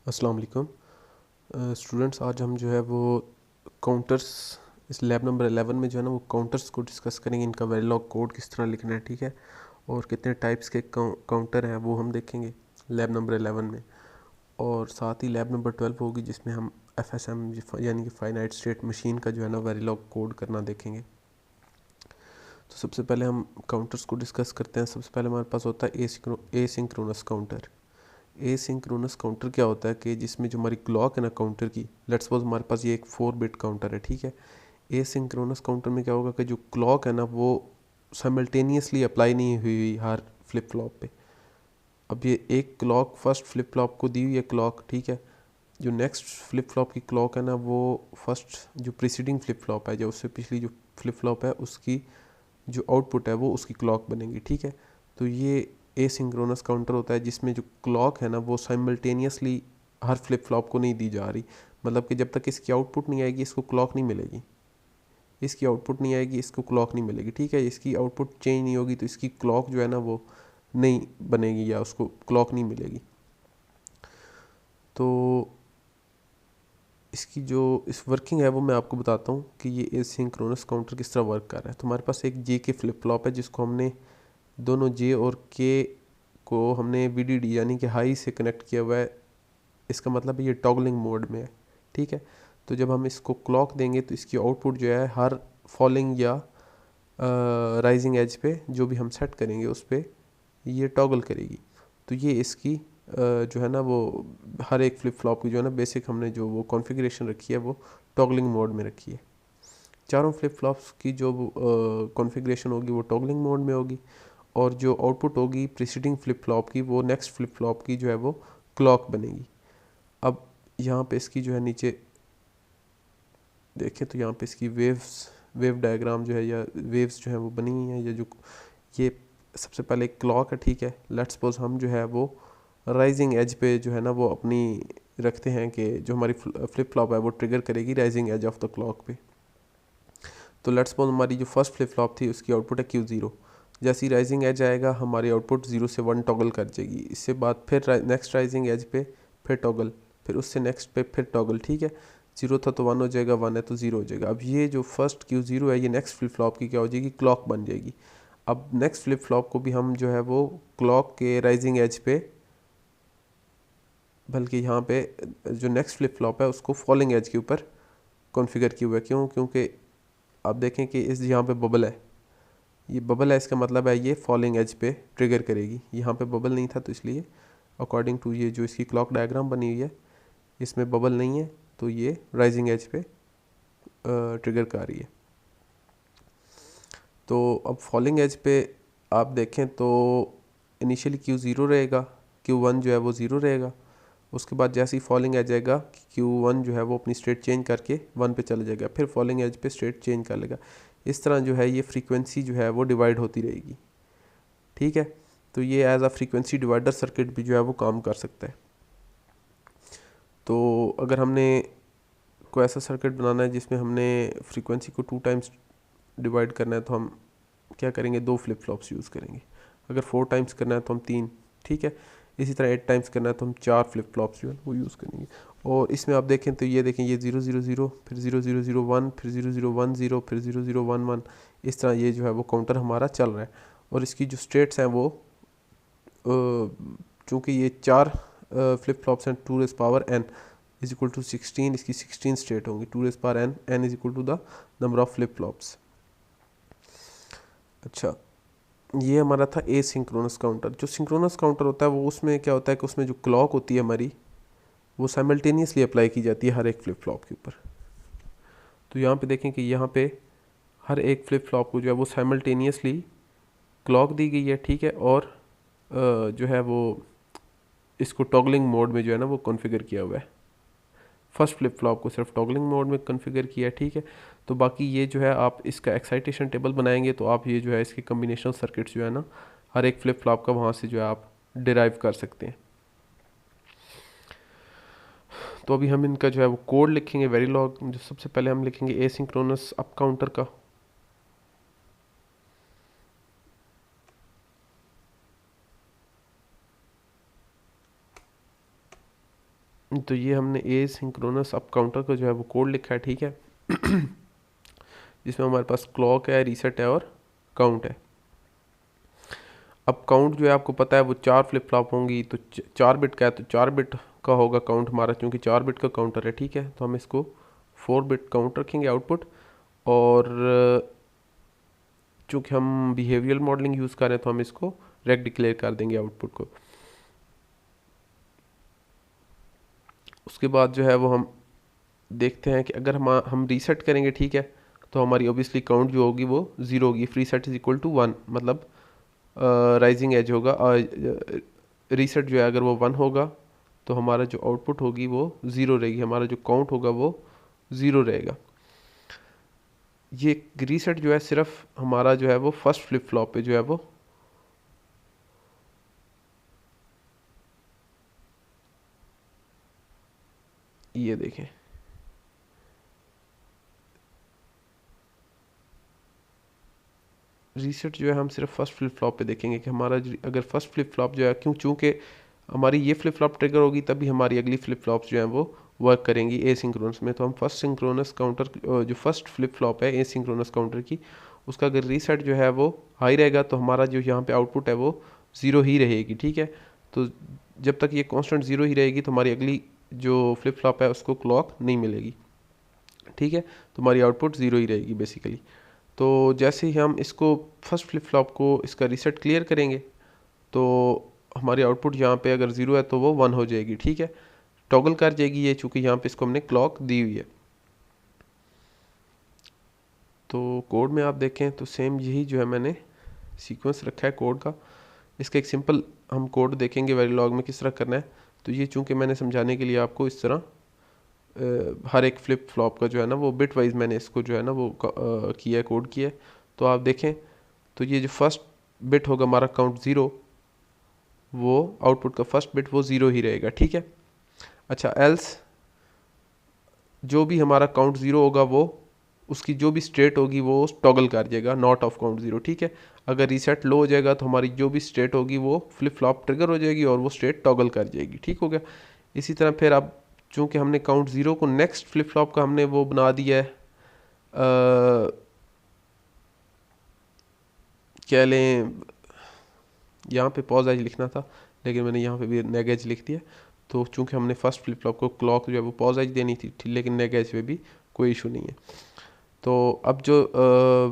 अस्सलाम वालेकुम स्टूडेंट्स। आज हम जो है वो काउंटर्स इस लैब नंबर 11 में जो है ना वो काउंटर्स को डिस्कस करेंगे। इनका वेरिलॉग कोड किस तरह लिखना है, ठीक है, और कितने टाइप्स के काउंटर हैं वो हम देखेंगे लैब नंबर 11 में। और साथ ही लैब नंबर 12 होगी जिसमें हम FSM यानी कि फाइनाइट स्टेट मशीन का जो है ना वेरिलॉग कोड करना देखेंगे। तो सबसे पहले हम काउंटर्स को डिस्कस करते हैं। सबसे पहले हमारे पास होता है एसिंक्रोनस काउंटर। एसिंक्रोनस काउंटर क्या होता है कि जिसमें जो हमारी क्लॉक है ना काउंटर की, लेट्स सपोज हमारे पास ये एक 4 बिट काउंटर है, ठीक है। एसिंक्रोनस काउंटर में क्या होगा कि जो क्लॉक है ना वो साइमल्टेनियसली अप्लाई नहीं हुई हर फ्लिप फ्लॉप पे। अब ये एक क्लॉक फर्स्ट फ्लिप फ्लॉप को दी हुई है क्लॉक, ठीक है। जो नेक्स्ट फ्लिप फ्लॉप की क्लॉक है ना वो फर्स्ट जो प्रीसीडिंग फ्लिप फ्लॉप है, जो उससे पिछली जो फ्लिप फ्लॉप है उसकी जो आउटपुट है वो उसकी क्लॉक बनेगी, ठीक है। तो ये एसिंक्रोनस काउंटर होता है जिसमें जो क्लॉक है ना वो साइमल्टेनियसली हर फ्लिप फ्लॉप को नहीं दी जा रही। मतलब कि जब तक इसकी आउटपुट नहीं आएगी इसको क्लॉक नहीं मिलेगी, इसकी आउटपुट नहीं आएगी इसको क्लॉक नहीं मिलेगी, ठीक है। इसकी आउटपुट चेंज नहीं होगी तो इसकी क्लॉक जो है ना वो नहीं बनेगी या उसको क्लॉक नहीं मिलेगी। तो इसकी जो इस वर्किंग है वो मैं आपको बताता हूँ कि ये एसिंक्रोनस काउंटर किस तरह वर्क कर रहा है। तो हमारे पास एक जे के फ्लिप फ्लॉप है जिसको हमने दोनों जे और के को हमने VDD यानी कि हाई से कनेक्ट किया हुआ है। इसका मतलब है ये टॉगलिंग मोड में है, ठीक है। तो जब हम इसको क्लॉक देंगे तो इसकी आउटपुट जो है हर फॉलिंग या राइजिंग एज पे जो भी हम सेट करेंगे उस पर ये टॉगल करेगी। तो ये इसकी जो है ना वो हर एक फ्लिप फ्लॉप की जो है ना बेसिक हमने जो वो कॉन्फ़िगरेशन रखी है वो टॉगलिंग मोड में रखी है। चारों फ्लिप फ्लॉप्स की जो कॉन्फ़िगरेशन होगी वो टॉगलिंग मोड में होगी, और जो आउटपुट होगी प्रीसीडिंग फ्लिप फ्लॉप की वो नेक्स्ट फ्लिप फ्लॉप की जो है वो क्लॉक बनेगी। अब यहाँ पे इसकी जो है नीचे देखें तो यहाँ पे इसकी वेव डायग्राम जो है या वेव्स जो है वो बनी हुई हैं। ये सबसे पहले एक क्लॉक है, ठीक है। लेट्स सपोज हम जो है वो राइजिंग एज पे जो है ना वो अपनी रखते हैं कि जो हमारी फ्लिप फ्लॉप है वो ट्रिगर करेगी rising edge of the clock पे। तो लेट्स सपोज हमारी जो फर्स्ट फ्लिप फ्लॉप थी उसकी आउटपुट है Q0। जैसे ही राइजिंग एज आएगा हमारी आउटपुट 0 से 1 टॉगल कर जाएगी। इससे बाद फिर नेक्स्ट राइजिंग एज पे फिर टॉगल, फिर उससे नेक्स्ट पे फिर टॉगल, ठीक है। 0 था तो 1 हो जाएगा, 1 है तो 0 हो जाएगा। अब ये जो फर्स्ट Q0 है ये नेक्स्ट फ्लिप फ्लॉप की क्या हो जाएगी, क्लॉक बन जाएगी। अब नेक्स्ट फ्लिप फ्लॉप को भी हम जो है वो क्लॉक के राइजिंग एज पे, बल्कि यहाँ पे जो नेक्स्ट फ्लिप फ्लॉप है उसको फॉलिंग एज के ऊपर कॉन्फ़िगर किया हुआ है। क्यों? क्योंकि आप देखें कि इस यहाँ पे बबल है, ये बबल है, इसका मतलब है ये फॉलिंग एज पे ट्रिगर करेगी। यहाँ पे बबल नहीं था तो इसलिए अकॉर्डिंग टू ये जो इसकी क्लॉक डायग्राम बनी हुई है इसमें बबल नहीं है, तो ये राइजिंग एज पे ट्रिगर कर रही है। तो अब फॉलिंग एज पे आप देखें तो इनिशियली Q0 रहेगा, Q1 जो है वो 0 रहेगा। उसके बाद जैसे ही फॉलिंग एज आएगा Q1 जो है वो अपनी स्टेट चेंज करके 1 पे चला जाएगा, फिर फॉलिंग एज पे स्टेट चेंज कर लेगा। इस तरह जो है ये फ्रीक्वेंसी जो है वो डिवाइड होती रहेगी, ठीक है। तो ये as a frequency divider circuit भी जो है वो काम कर सकता है। तो अगर हमने कोई ऐसा सर्किट बनाना है जिसमें हमने फ्रीक्वेंसी को 2 टाइम्स डिवाइड करना है तो हम क्या करेंगे, 2 फ्लिप फ्लॉप्स यूज़ करेंगे। अगर 4 टाइम्स करना है तो हम 3, ठीक है। इसी तरह 8 टाइम्स करना है तो हम 4 फ्लिप फ्लॉप्स जो है वो यूज़ करेंगे। और इसमें आप देखें तो ये देखें, ये 0 0 0 फिर 0 0 0 1 फिर 0 0 1 0 फिर 0 0 1 1, इस तरह ये जो है वो काउंटर हमारा चल रहा है। और इसकी जो स्टेट्स हैं वो चूँकि ये 4 फ्लिप फ्लॉप्स हैं, 2 raise power n is equal to 16, इसकी 16 स्टेट होंगी। 2 raise power n is equal to the number of flip flops. अच्छा, ये हमारा था ए सिंक्रोनस काउंटर। जो सिंक्रोनस काउंटर होता है वो उसमें क्या होता है कि उसमें जो क्लॉक होती है हमारी वो साइमल्टेनियसली अप्लाई की जाती है हर एक फ्लिप फ्लॉप के ऊपर। तो यहाँ पे देखें कि यहाँ पे हर एक फ्लिप फ्लॉप को जो है वो साइमल्टेनियसली क्लॉक दी गई है, ठीक है। और जो है वो इसको टॉगलिंग मोड में जो है ना वो कॉन्फ़िगर किया हुआ है। फर्स्ट फ्लिप फ्लॉप को सिर्फ टॉगलिंग मोड में कॉन्फ़िगर किया है, ठीक है। तो बाकी ये जो है आप इसका एक्साइटेशन टेबल बनाएंगे तो आप ये जो है इसकी कम्बिनेशन सर्किट्स जो है ना हर एक फ्लिप फ्लॉप का वहाँ से जो है आप डिराइव कर सकते हैं। तो अभी हम इनका जो है वो कोड लिखेंगे वेरीलॉग। जो सबसे पहले हम लिखेंगे एसिंक्रोनस अप काउंटर का। तो ये हमने ए सिंक्रोनस अप काउंटर का जो है वो कोड लिखा है, ठीक है। जिसमें हमारे पास क्लॉक है, रीसेट है और काउंट है। अब काउंट जो है आपको पता है वो 4 फ्लिप फ्लॉप होंगी, तो 4 बिट का है तो 4 बिट का होगा काउंट हमारा, क्योंकि 4 बिट का काउंटर है, ठीक है। तो हम इसको 4 बिट काउंट रखेंगे आउटपुट। और चूँकि हम बिहेवियरल मॉडलिंग यूज़ कर रहे हैं तो हम इसको रेक डिक्लेयर कर देंगे आउटपुट को। उसके बाद जो है वो हम देखते हैं कि अगर हम रीसेट करेंगे, ठीक है, तो हमारी ऑब्वियसली काउंट जो होगी वो 0 होगी। Free set is equal to 1, मतलब राइजिंग एज होगा। रीसेट जो है अगर वो 1 होगा तो हमारा जो आउटपुट होगी वो 0 रहेगी, हमारा जो काउंट होगा वो 0 रहेगा। ये रीसेट जो है सिर्फ हमारा जो है वो फर्स्ट फ्लिप फ्लॉप पे जो है वो ये देखें, रीसेट जो है हम सिर्फ फर्स्ट फ्लिप फ्लॉप पे देखेंगे कि हमारा अगर फर्स्ट फ्लिप फ्लॉप जो है, क्यों, चूँकि हमारी ये फ्लिप फ्लॉप ट्रिगर होगी तभी हमारी अगली फ्लिप फ्लॉप्स जो हैं वो वर्क करेंगी ए सिंक्रोनस में। तो हम फर्स्ट सिंक्रोनस काउंटर जो फर्स्ट फ्लिप फ्लॉप है ए सिंक्रोनस काउंटर की, उसका अगर रीसेट जो है वो हाई रहेगा तो हमारा जो यहाँ पे आउटपुट है वो 0 ही रहेगी, ठीक है। तो जब तक ये कांस्टेंट 0 ही रहेगी तो हमारी अगली जो फ्लिप फ्लॉप है उसको क्लॉक नहीं मिलेगी, ठीक है। तो हमारी आउटपुट 0 ही रहेगी बेसिकली। तो जैसे ही हम इसको फर्स्ट फ्लिप फ्लॉप को इसका रीसेट क्लियर करेंगे तो हमारी आउटपुट यहाँ पे अगर 0 है तो वो 1 हो जाएगी, ठीक है। टॉगल कर जाएगी ये, चूँकि यहाँ पे इसको हमने क्लॉक दी हुई है। तो कोड में आप देखें तो सेम यही जो है मैंने सीक्वेंस रखा है कोड का। इसका एक सिंपल हम कोड देखेंगे वेरिलॉग में किस तरह करना है। तो ये चूँकि मैंने समझाने के लिए आपको इस तरह हर एक फ्लिप फ्लॉप का जो है ना वो बिट वाइज मैंने इसको जो है ना वो किया है, कोड किया है। तो आप देखें तो ये जो फर्स्ट बिट होगा हमारा काउंट 0, वो आउटपुट का फर्स्ट बिट वो 0 ही रहेगा, ठीक है। अच्छा, एल्स जो भी हमारा काउंट 0 होगा वो उसकी जो भी स्टेट होगी वो टॉगल कर जाएगा, नॉट ऑफ काउंट 0, ठीक है। अगर रीसेट लो हो जाएगा तो हमारी जो भी स्टेट होगी वो फ्लिप फ्लॉप ट्रिगर हो जाएगी और वो स्टेट टॉगल कर जाएगी, ठीक हो गया। इसी तरह फिर अब चूँकि हमने काउंट 0 को नेक्स्ट फ्लिप फ्लॉप का हमने वो बना दिया है, क्या लें, यहाँ पे पॉज एज लिखना था लेकिन मैंने यहाँ पे भी नेग एज लिख दिया। तो चूँकि हमने फर्स्ट फ्लिप फ्लॉप को क्लॉक जो है वो पॉज एज देनी थी, लेकिन नेग एज पे भी कोई इशू नहीं है। तो अब जो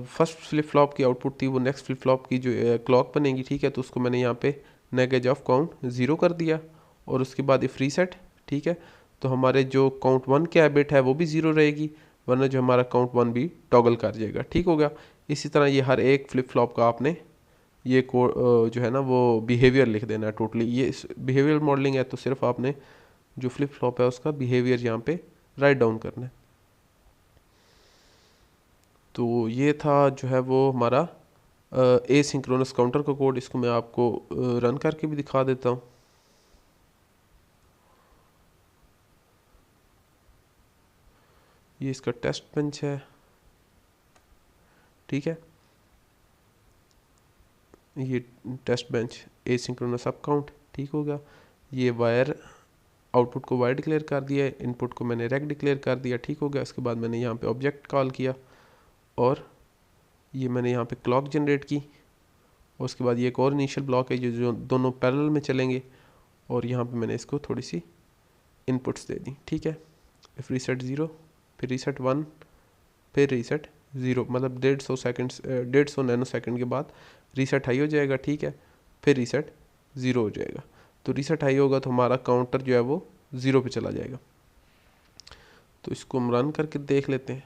फर्स्ट फ्लिप फ्लॉप की आउटपुट थी वो नेक्स्ट फ्लिप फ्लॉप की जो क्लॉक बनेगी, ठीक है। तो उसको मैंने यहाँ पे नेग एज ऑफ काउंट 0 कर दिया और उसके बाद इफ रीसेट, ठीक है। तो हमारे जो काउंट 1 के बिट है वो भी 0 रहेगी, वरना जो हमारा काउंट 1 भी टॉगल कर जाएगा, ठीक हो गया। इसी तरह ये हर एक फ्लिप फ्लॉप का आपने ये जो है ना वो बिहेवियर लिख देना है टोटली। ये बिहेवियर मॉडलिंग है तो सिर्फ आपने जो फ्लिप फ्लॉप है उसका बिहेवियर यहाँ पे राइट डाउन करना है। तो ये था जो है वो हमारा ए सिंक्रोनस काउंटर का कोड। इसको मैं आपको रन करके भी दिखा देता हूँ। ये इसका टेस्ट बेंच है, ठीक है। ये test bench a synchronous up count, ठीक होगा। ये वायर आउटपुट को वायर डिक्लेयर कर दिया है, इनपुट को मैंने रेक डिक्लेयर कर दिया, ठीक हो गया। उसके बाद मैंने यहाँ पे ऑब्जेक्ट कॉल किया और ये मैंने यहाँ पे क्लॉक जनरेट की। और उसके बाद ये एक और इनिशियल ब्लॉक है जो दोनों पैरेलल में चलेंगे और यहाँ पे मैंने इसको थोड़ी सी इनपुट्स दे दी, ठीक है। इफ रीसेट 0, फिर रीसेट 1, फिर रीसेट 0, मतलब 150 नैनो सेकंड के बाद रीसेट हाई हो जाएगा, ठीक है। फिर रीसेट 0 हो जाएगा। तो रीसेट हाई होगा तो हमारा काउंटर जो है वो 0 पे चला जाएगा। तो इसको हम रन करके देख लेते हैं।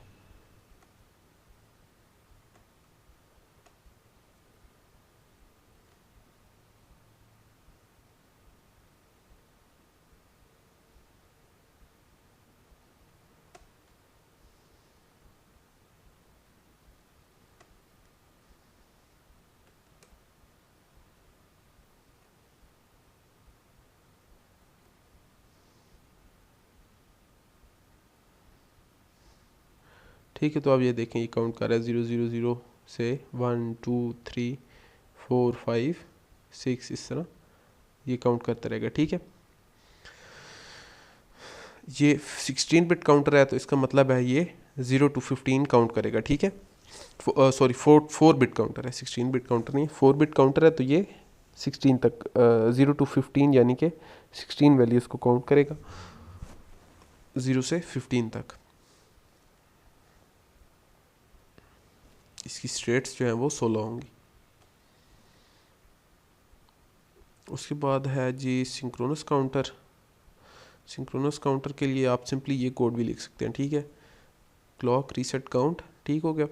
ठीक है, तो आप ये देखें ये काउंट कर रहा है 000 से 1 2 3 4 5 6, इस तरह ये काउंट करता रहेगा, ठीक है। ये 16 बिट काउंटर है तो इसका मतलब है ये 0 to 15 काउंट करेगा, ठीक है। सॉरी 4 बिट काउंटर है, 16 बिट काउंटर नहीं, 4 बिट काउंटर है तो ये 16 तक 0 to 15 यानी कि 16 वैल्यूज़ को काउंट करेगा 0 से 15 तक। इसकी स्टेट्स जो हैं वो 16 होंगी। उसके बाद है जी सिंक्रोनस काउंटर। सिंक्रोनस काउंटर के लिए आप सिंपली ये कोड भी लिख सकते हैं, ठीक है। क्लॉक रीसेट काउंट, ठीक हो गया।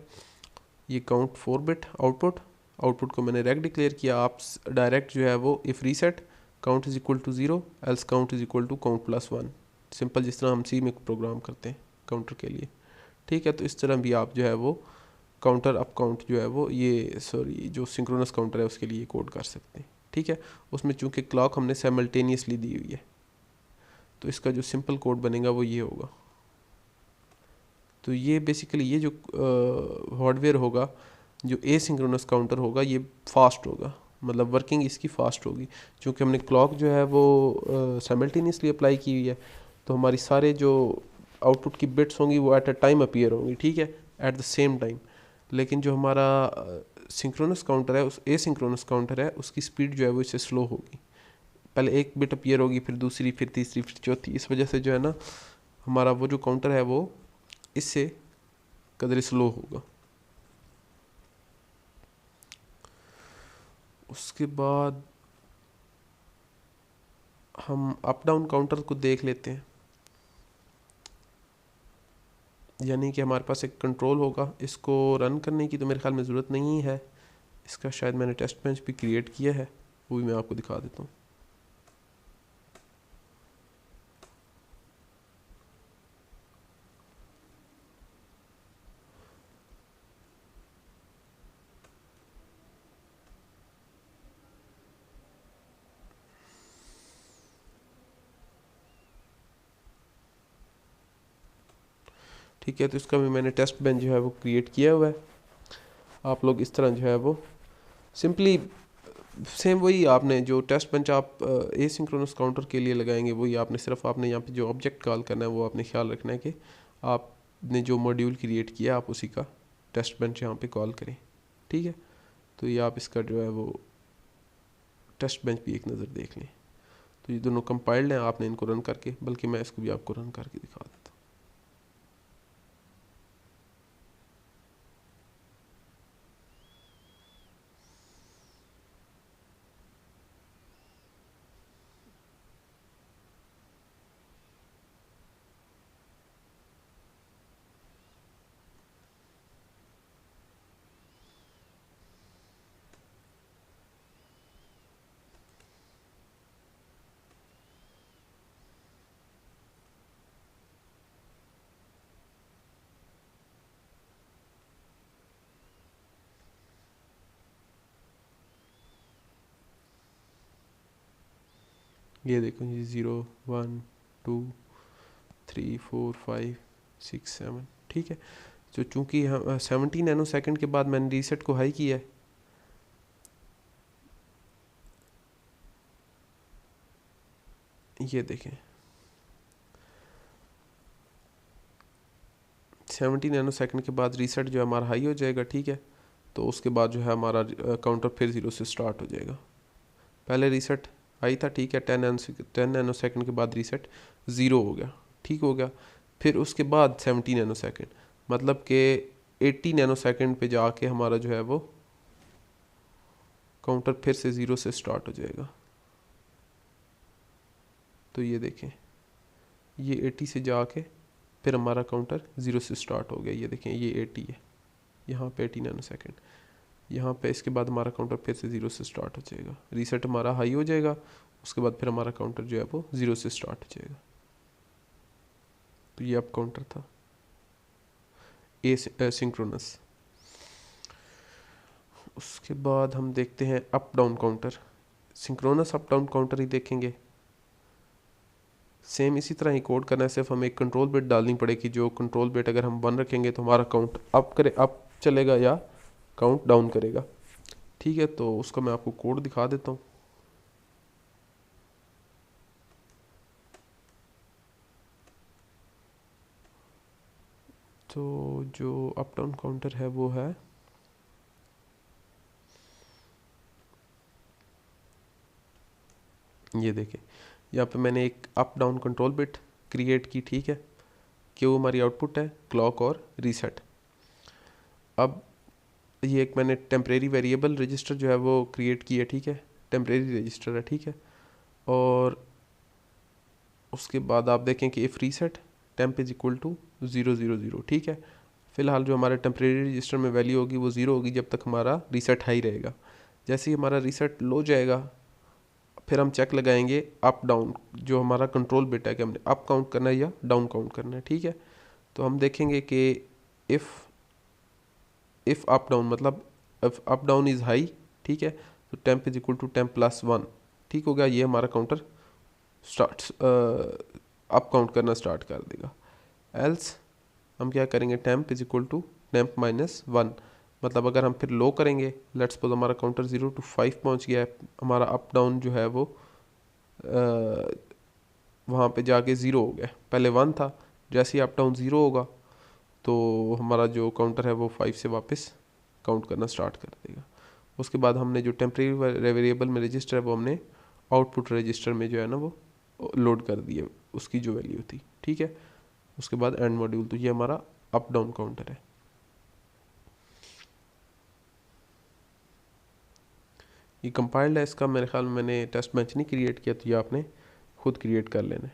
ये काउंट 4 बिट आउटपुट को मैंने रेक डिक्लेयर किया। आप डायरेक्ट जो है वो if reset count is equal to 0 else count is equal to count plus 1, simple जिस तरह हम सी में प्रोग्राम करते हैं काउंटर के लिए, ठीक है। तो इस तरह भी आप जो है वो काउंटर अप काउंट जो है वो ये जो सिंक्रोनस काउंटर है उसके लिए कोड कर सकते हैं, ठीक है। उसमें चूंकि क्लॉक हमने साइमल्टेनियसली दी हुई है तो इसका जो सिंपल कोड बनेगा वो ये होगा। तो ये बेसिकली ये जो हार्डवेयर होगा, जो एसिंक्रोनस काउंटर होगा, ये फास्ट होगा, मतलब वर्किंग इसकी फास्ट होगी। क्योंकि हमने क्लॉक जो है वो साइमल्टेनियसली अप्लाई की हुई है तो हमारी सारे जो आउटपुट की बिट्स होंगी वो एट अ टाइम अपीयर होंगी, ठीक है, एट द सेम टाइम। लेकिन जो हमारा सिंक्रोनस काउंटर है, उस एसिंक्रोनस काउंटर है, उसकी स्पीड जो है वो इससे स्लो होगी। पहले एक बिट अपीयर होगी, फिर दूसरी, फिर तीसरी, फिर चौथी। इस वजह से जो है ना हमारा वो जो काउंटर है वो इससे कदर स्लो होगा। उसके बाद हम अप डाउन काउंटर को देख लेते हैं। यानी कि हमारे पास एक कंट्रोल होगा, इसको रन करने की तो मेरे ख्याल में ज़रूरत नहीं है। इसका शायद मैंने टेस्ट बेंच भी क्रिएट किया है, वो भी मैं आपको दिखा देता हूँ। ठीक है, तो इसका भी मैंने टेस्ट बेंच जो है वो क्रिएट किया हुआ है। आप लोग इस तरह जो है वो सिंपली सेम वही आपने जो टेस्ट बेंच आप एसिंक्रोनस काउंटर के लिए लगाएंगे वही आपने सिर्फ आपने यहाँ पे जो ऑब्जेक्ट कॉल करना है वो आपने ख्याल रखना है कि आपने जो मॉड्यूल क्रिएट किया आप उसी का टेस्ट बेंच यहाँ पे कॉल करें, ठीक है। तो ये आप इसका जो है वो टेस्ट बेंच भी एक नज़र देख लें। तो ये दोनों कंपाइल्ड हैं, आपने इनको रन करके, बल्कि मैं इसको भी आपको रन करके दिखा देता हूँ। ये देखो जी 0 1 2 3 4 5 6 7, ठीक है। तो चूंकि हम 70 नैनो सेकंड के बाद मैंने रीसेट को हाई किया है, ये देखें 70 नैनो सेकंड के बाद रीसेट जो है हमारा हाई हो जाएगा, ठीक है। तो उसके बाद जो है हमारा काउंटर फिर 0 से स्टार्ट हो जाएगा। पहले रीसेट हाई था, ठीक है, 10 नैनो सेकंड के बाद रीसेट 0 हो गया, ठीक हो गया। फिर उसके बाद 70 नैनो सेकंड, मतलब कि 80 नैनो सेकंड पे जाके हमारा जो है वो काउंटर फिर से 0 से स्टार्ट हो जाएगा। तो ये देखें ये 80 से जाके फिर हमारा काउंटर 0 से स्टार्ट हो गया। ये देखें ये 80 है, यहाँ पे 80 नैनो सेकंड, यहाँ पे इसके बाद हमारा काउंटर फिर से 0 से स्टार्ट हो जाएगा। रीसेट हमारा हाई हो जाएगा, उसके बाद फिर हमारा काउंटर जो है वो 0 से स्टार्ट हो जाएगा। तो ये अप काउंटर था सिंक्रोनस। उसके बाद हम देखते हैं up down counter. Synchronous up down counter ही देखेंगे। सेम इसी तरह ही कोड करना है, सिर्फ हमें एक कंट्रोल बिट डालनी पड़ेगी। जो कंट्रोल बिट अगर हम 1 रखेंगे तो हमारा काउंट अप चलेगा या काउंट डाउन करेगा, ठीक है। तो उसका मैं आपको कोड दिखा देता हूँ। तो जो अप डाउन काउंटर है वो है ये देखें, यहाँ पे मैंने एक up down control bit create की, ठीक है, कि वो हमारी आउटपुट है क्लॉक और रीसेट। अब ये एक मैंने टेम्परेरी वेरिएबल रजिस्टर जो है वो क्रिएट की है, ठीक है, टेम्परेरी रजिस्टर है, ठीक है। और उसके बाद आप देखें कि if reset temp is equal to 000, ठीक है। फ़िलहाल जो हमारे टेम्परेरी रजिस्टर में वैल्यू होगी वो 0 होगी जब तक हमारा रीसेट हाई रहेगा। जैसे ही हमारा रीसेट लो जाएगा फिर हम चेक लगाएंगे अप डाउन, जो हमारा कंट्रोल बिट है कि हमने अप काउंट करना है या डाउन काउंट करना है, ठीक है। तो हम देखेंगे कि इफ़ अप डाउन मतलब if up down is high, ठीक है, तो temp is equal to temp plus 1, ठीक हो गया। ये हमारा काउंटर स्टार्ट अप काउंट करना स्टार्ट कर देगा। एल्स हम क्या करेंगे, temp is equal to temp minus 1, मतलब अगर हम फिर लो करेंगे, लेट्स सपोज हमारा काउंटर 0 to 5 पहुंच गया है, हमारा अप डाउन जो है वो वहाँ पे जाके 0 हो गया, पहले 1 था, जैसे ही अप डाउन 0 होगा तो हमारा जो काउंटर है वो 5 से वापस काउंट करना स्टार्ट कर देगा। उसके बाद हमने जो टेम्परेरी वेरिएबल में रजिस्टर है वो हमने आउटपुट रजिस्टर में जो है ना वो लोड कर दिए, उसकी जो वैल्यू थी, ठीक है। उसके बाद एंड मॉड्यूल, तो ये हमारा अप डाउन काउंटर है। ये कंपाइल्ड है, इसका मेरे ख्याल में मैंने टेस्ट बेंच नहीं क्रिएट किया, तो ये आपने खुद क्रिएट कर लेना है।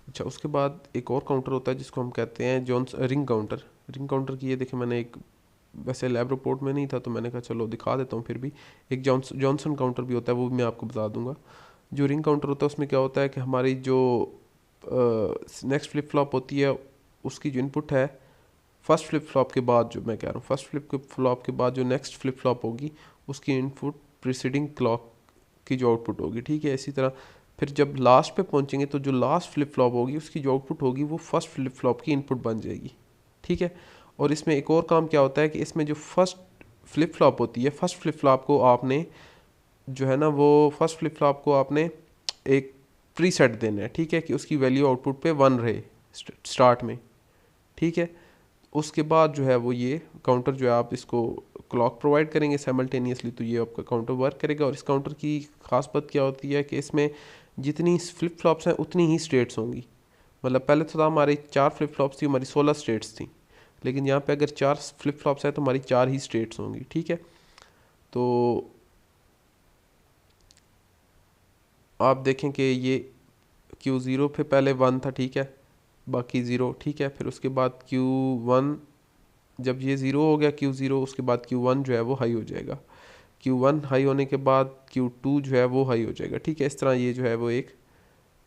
अच्छा, उसके बाद एक और काउंटर होता है जिसको हम कहते हैं Johns ring counter. Ring counter की ये देखें, मैंने एक वैसे लैब रिपोर्ट में नहीं था तो मैंने कहा चलो दिखा देता हूँ, फिर भी एक जॉनसन काउंटर भी होता है, वो भी मैं आपको बता दूंगा। जो रिंग काउंटर होता है उसमें क्या होता है कि हमारी जो नेक्स्ट फ्लिप फ्लॉप होती है उसकी जो इनपुट है फर्स्ट फ्लिप फ्लॉप के बाद, जो मैं कह रहा हूँ फर्स्ट फ्लिप फ्लॉप के बाद जो नेक्स्ट फ्लिप फ्लॉप होगी उसकी इनपुट प्रीसीडिंग क्लॉक की जो आउटपुट होगी, ठीक है। इसी तरह फिर जब लास्ट पे पहुंचेंगे तो जो लास्ट फ्लिप फ्लॉप होगी उसकी जो आउटपुट होगी वो फर्स्ट फ्लिप फ्लॉप की इनपुट बन जाएगी, ठीक है। और इसमें एक और काम क्या होता है कि इसमें जो फर्स्ट फ्लिप फ्लॉप होती है, फर्स्ट फ्लिप फ्लॉप को आपने जो है ना वो फर्स्ट फ्लिप फ्लॉप को आपने एक प्रीसेट देना है, ठीक है, कि उसकी वैल्यू आउटपुट पे 1 रहे स्टार्ट में, ठीक है। उसके बाद जो है वो ये काउंटर जो है आप इसको क्लॉक प्रोवाइड करेंगे साइमल्टेनियसली, तो ये आपका काउंटर वर्क करेगा। और इस काउंटर की खास बात क्या होती है कि इसमें जितनी फ्लिप फ्लॉप्स हैं उतनी ही स्टेट्स होंगी। मतलब पहले तो था हमारी 4 फ्लिप फ्लॉप्स थी, हमारी 16 स्टेट्स थी, लेकिन यहाँ पे अगर 4 फ्लिप फ्लॉप्स है तो हमारी 4 ही स्टेट्स होंगी, ठीक है। तो आप देखें कि ये Q0 पे पहले 1 था, ठीक है, बाकी 0, ठीक है। फिर उसके बाद Q1 जब ये 0 हो गया Q0, उसके बाद Q1 जो है वो हाई हो जाएगा, Q1 हाई होने के बाद Q2 जो है वो हाई हो जाएगा, ठीक है। इस तरह ये जो है वो एक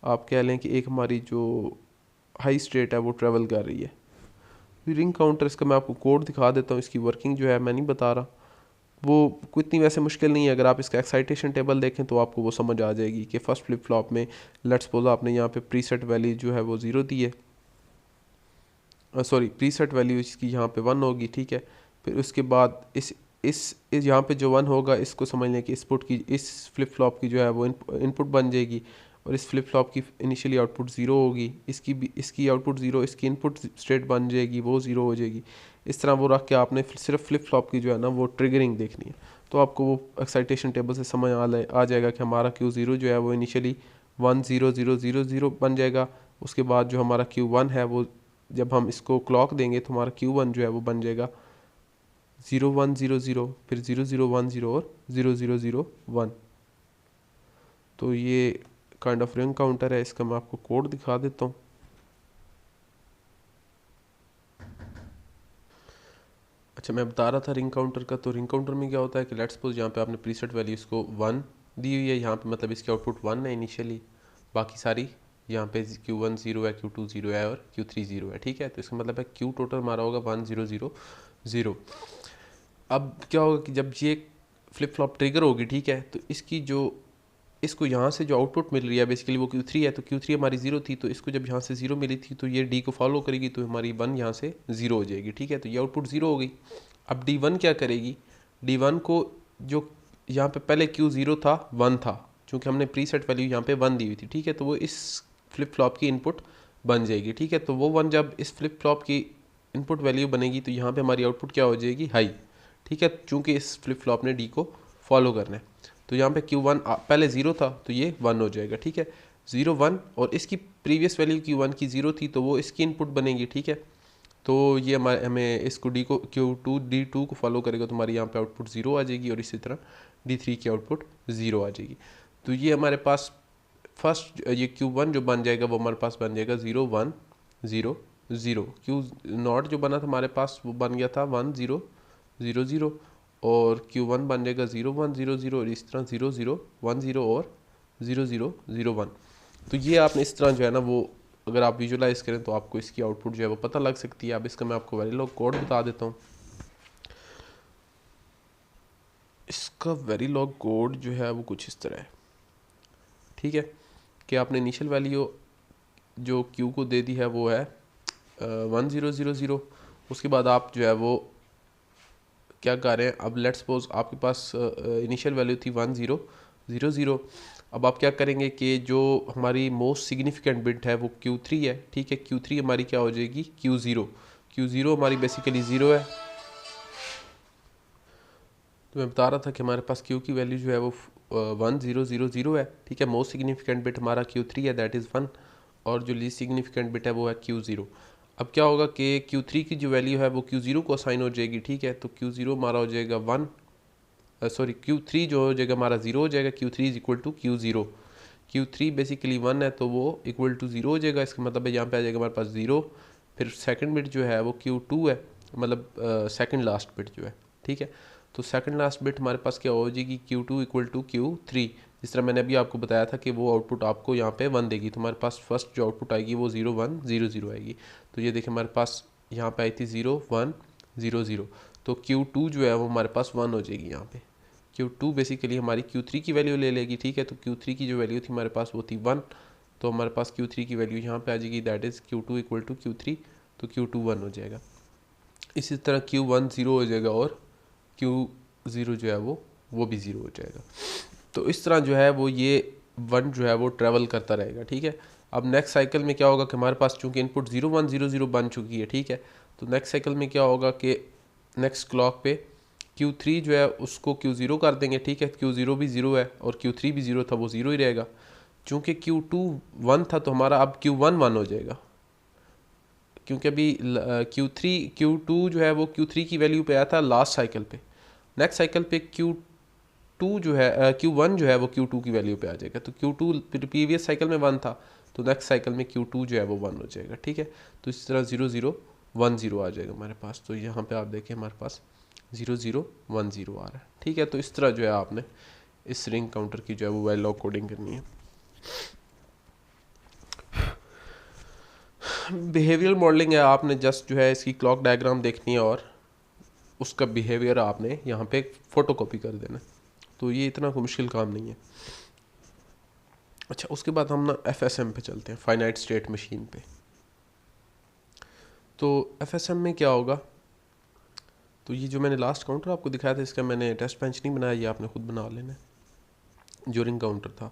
आप कह लें कि एक हमारी जो हाई स्टेट है वो ट्रेवल कर रही है। रिंग काउंटर, इसका मैं आपको कोड दिखा देता हूँ, इसकी वर्किंग जो है मैं नहीं बता रहा, वो कोई इतनी वैसे मुश्किल नहीं है। अगर आप इसका एक्साइटेशन टेबल देखें तो आपको वो समझ आ जाएगी कि फर्स्ट फ्लिप फ्लॉप में लेट्स सपोज आपने यहाँ पे प्रीसेट वैल्यू जो है वो 0 दी है, सॉरी प्रीसेट वैल्यू इसकी यहाँ पे 1 होगी, ठीक है। फिर उसके बाद इस यहाँ पे जो 1 होगा इसको समझ लें कि इस फ्लिप फ्लॉप की जो है वो इनपुट बन जाएगी, और इस फ्लिप फ्लॉप की इनिशियली आउटपुट 0 होगी, इसकी आउटपुट 0, इसकी इनपुट स्टेट बन जाएगी, वो 0 हो जाएगी। इस तरह वो रख के आपने सिर्फ फ्लिप फ्लॉप की जो है ना वो ट्रिगरिंग देखनी है, तो आपको वो एक्साइटेशन टेबल से समझ आ जाएगा कि हमारा Q0 जो है वो इनिशियली 10000 बन जाएगा। उसके बाद जो हमारा Q1 है वो जब हम इसको क्लॉक देंगे तो हमारा Q1 जो है वो बन जाएगा 0100, फिर 0010 और 0001। तो ये काइंड ऑफ रिंग काउंटर है, इसका मैं आपको कोड दिखा देता हूँ। अच्छा, मैं बता रहा था रिंग काउंटर का, तो रिंग काउंटर में क्या होता है कि लेट्स सपोज यहाँ पे आपने प्रीसेट वैल्यू इसको 1 दी हुई है, यहाँ पे मतलब इसकी आउटपुट 1 है इनिशियली, बाकी सारी यहाँ पे Q1 0 है, Q2 0 है और Q3 0 है, ठीक है। तो इसका मतलब है Q टोटल हमारा होगा 1000। अब क्या होगा कि जब ये फ्लिप फ्लॉप ट्रिगर होगी, ठीक है, तो इसको यहाँ से जो आउटपुट मिल रही है बेसिकली वो Q3 है, तो Q3 हमारी 0 थी, तो इसको जब यहाँ से 0 मिली थी तो ये D को फॉलो करेगी, तो हमारी 1 यहाँ से 0 हो जाएगी, ठीक है। तो ये आउटपुट 0 हो गई। अब D1 क्या करेगी, D1 को जो यहाँ पे पहले Q0 था 1 था, चूँकि हमने प्रीसेट वैल्यू यहाँ पे 1 दी हुई थी, ठीक है, तो वो इस फ्लिप फ्लॉप की इनपुट बन जाएगी, ठीक है। तो वो 1 जब इस फ्लिप फ्लॉप की इनपुट वैल्यू बनेगी तो यहाँ पे हमारी आउटपुट क्या हो जाएगी, हाई। ठीक है, चूँकि इस फ्लिप फ्लॉप ने डी को फॉलो करना है तो यहाँ पे Q1 पहले 0 था तो ये 1 हो जाएगा। ठीक है, 0 1, और इसकी प्रीवियस वैल्यू Q1 की 0 थी तो वो इसकी इनपुट बनेगी। ठीक है, तो ये हमें इसको डी को Q2 D2 को फॉलो करेगा तो हमारी यहाँ पे आउटपुट 0 आ जाएगी, और इसी तरह D3 की आउटपुट 0 आ जाएगी। तो ये हमारे पास फर्स्ट ये Q1 जो बन जाएगा वो हमारे पास बन जाएगा 0 1 0 0। Q0 जो बना था हमारे पास वो बन गया था 1 0 0 0, और Q1 बन जाएगा 0 1 0 0, और इस तरह 0 0 1 0 और 0 0 0 1। तो ये आपने इस तरह जो है ना वो अगर आप विजुलाइज करें तो आपको इसकी आउटपुट जो है वो पता लग सकती है। अब इसका मैं आपको वेरीलॉग कोड बता देता हूँ। इसका वेरीलॉग कोड जो है वो कुछ इस तरह है। ठीक है, कि आपने इनिशियल वैल्यू जो Q को दे दी है वो है 1 0 0 0। उसके बाद आप जो है वो क्या कर रहे हैं, अब लेट्स सपोज आपके पास इनिशियल वैल्यू थी 1 0 0 0। अब आप क्या करेंगे कि जो हमारी मोस्ट सिग्निफिकेंट बिट है वो Q3 है। ठीक है, Q3 हमारी क्या हो जाएगी, Q0। Q0 हमारी बेसिकली 0 है। तो मैं बता रहा था कि हमारे पास Q की वैल्यू जो है वो 1 0 0 0 है। ठीक है, मोस्ट सिग्निफिकेंट बिट हमारा Q3 है, दैट इज़ 1, और जो लीस्ट सिग्निफिकेंट बिट है वो है Q0। अब क्या होगा कि Q3 की जो वैल्यू है वो Q0 को असाइन हो जाएगी। ठीक है, तो Q0 हमारा हो जाएगा 1, सॉरी Q3 जो हो जाएगा हमारा 0 हो जाएगा। Q3 is equal to Q0। Q3 basically 1 है तो वो इक्वल टू 0 हो जाएगा। इसका मतलब है यहाँ पे आ जाएगा हमारे पास 0। फिर सेकंड बिट जो है वो Q2 है, मतलब सेकंड लास्ट बिट जो है। ठीक है, तो सेकंड लास्ट बिट हमारे पास क्या हो जाएगी, Q2 इक्वल टू Q3। जिस तरह मैंने अभी आपको बताया था कि वो आउटपुट आपको यहाँ पे 1 देगी, तो हमारे पास फर्स्ट जो आउटपुट आएगी वो 0 1 0 0 आएगी। तो ये देखिए हमारे पास यहाँ पे आई थी 0 1 0 0, तो Q2 जो है वो हमारे पास 1 हो जाएगी यहाँ पे। Q2 बेसिकली हमारी Q3 की वैल्यू ले लेगी। ठीक है, तो Q3 की जो वैल्यू थी हमारे पास वो थी 1, तो हमारे पास Q3 की वैल्यू यहाँ पे आ जाएगी, that is Q2 equal to Q3, तो Q2 1 हो जाएगा। इसी तरह Q1 0 हो जाएगा, और Q0 जो है वो भी 0 हो जाएगा। तो इस तरह जो है वो ये 1 जो है वो ट्रैवल करता रहेगा। ठीक है, अब नेक्स्ट साइकिल में क्या होगा कि हमारे पास चूँकि इनपुट 0 1 0 0 बन चुकी है। ठीक है, तो नेक्स्ट साइकिल में क्या होगा कि नेक्स्ट क्लॉक पे Q3 जो है उसको Q0 कर देंगे। ठीक है, Q0 भी 0 है और Q3 भी 0 था, वो 0 ही रहेगा। चूँकि Q2 1 था तो हमारा अब Q1 1 हो जाएगा, क्योंकि अभी Q2 जो है वो Q3 की वैल्यू पे आया था लास्ट साइकिल पे। नेक्स्ट साइकिल पे Q2 जो है Q1 जो है वो Q2 की वैल्यू पे आ जाएगा। तो Q2 प्रीवियस साइकिल में 1 था तो नेक्स्ट साइकिल में Q2 जो है वो 1 हो जाएगा। ठीक है, तो इस तरह 0 0 1 0 आ जाएगा हमारे पास। तो यहाँ पे आप देखें हमारे पास 0 0 1 0 आ रहा है। ठीक है, तो इस तरह जो है आपने इस रिंग काउंटर की जो है वो वेरिलॉग कोडिंग करनी है। बिहेवियर मॉडलिंग है, आपने जस्ट जो है इसकी क्लॉक डायग्राम देखनी है और उसका बिहेवियर आपने यहाँ पे फ़ोटो कॉपी कर देना है। तो ये इतना कोई मुश्किल काम नहीं है। अच्छा, उसके बाद हम ना FSM पे चलते हैं, फाइनाइट स्टेट मशीन पे। तो FSM में क्या होगा, तो ये जो मैंने लास्ट काउंटर आपको दिखाया था इसका मैंने टेस्ट बेंच नहीं बनाया, ये आपने खुद बना लेना है, जो रिंग काउंटर था।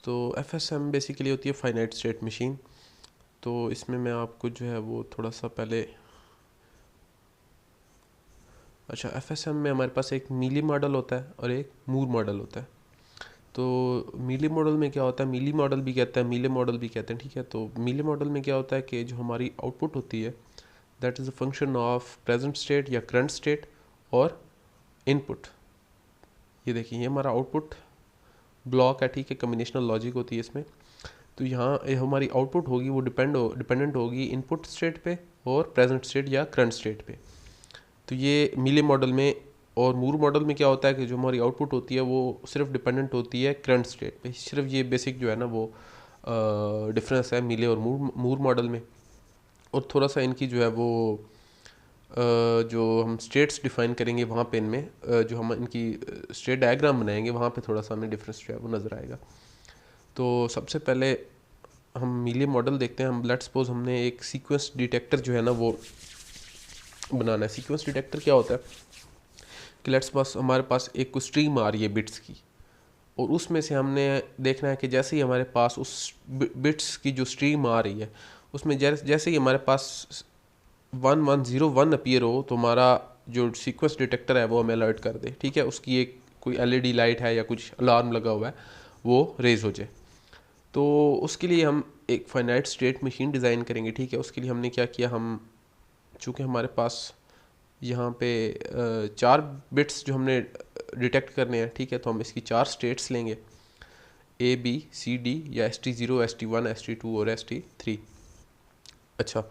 तो FSM बेसिकली होती है फाइनाइट स्टेट मशीन। तो इसमें मैं आपको जो है वो थोड़ा सा पहले, अच्छा FSM में हमारे पास एक मीली मॉडल होता है और एक मूर मॉडल होता है। तो मीली मॉडल में क्या होता है, मीली मॉडल भी कहते हैं, मीले मॉडल भी कहते हैं। ठीक है, तो मीले मॉडल में क्या होता है कि जो हमारी आउटपुट होती है that is a function of present state या करंट स्टेट और इनपुट। ये देखिए ये हमारा आउटपुट ब्लॉक है। ठीक है, कम्बिनेशनल लॉजिक होती है इसमें। तो यहाँ हमारी आउटपुट होगी वो डिपेंडेंट होगी इनपुट स्टेट पे और प्रेजेंट स्टेट या करंट स्टेट पे। तो ये मीले मॉडल में, और मूर मॉडल में क्या होता है कि जो हमारी आउटपुट होती है वो सिर्फ डिपेंडेंट होती है करंट स्टेट पे। सिर्फ ये बेसिक जो है ना वो डिफरेंस है मीले और मूर मॉडल में। और थोड़ा सा इनकी जो है वो जो हम स्टेट्स डिफाइन करेंगे वहाँ पे इनमें जो हम इनकी स्टेट डायग्राम बनाएंगे वहाँ पे थोड़ा सा हमें डिफरेंस जो है वो नज़र आएगा। तो सबसे पहले हम मीले मॉडल देखते हैं। हम लेट्स सपोज हमने एक सीक्वेंस डिटेक्टर जो है ना वो बनाना है। सीक्वेंस डिटेक्टर क्या होता है कि लेट्स सपोज हमारे पास एक कोई स्ट्रीम आ रही है बिट्स की, और उसमें से हमने देखना है कि जैसे ही हमारे पास उस बिट्स की जो स्ट्रीम आ रही है उसमें जैसे ही हमारे पास 1101 अपीयर हो तो हमारा जो सीक्वेंस डिटेक्टर है वो हमें अलर्ट कर दे, ठीक है, उसकी एक कोई एलईडी लाइट है या कुछ अलार्म लगा हुआ है वो रेज हो जाए। तो उसके लिए हम एक फाइनाइट स्टेट मशीन डिज़ाइन करेंगे, ठीक है। उसके लिए हमने क्या किया, हम चूँकि हमारे पास यहाँ पे 4 बिट्स जो हमने डिटेक्ट करने हैं, ठीक है, तो हम इसकी 4 स्टेट्स लेंगे, ABCD या ST0, ST1, ST2 और ST3। अच्छा,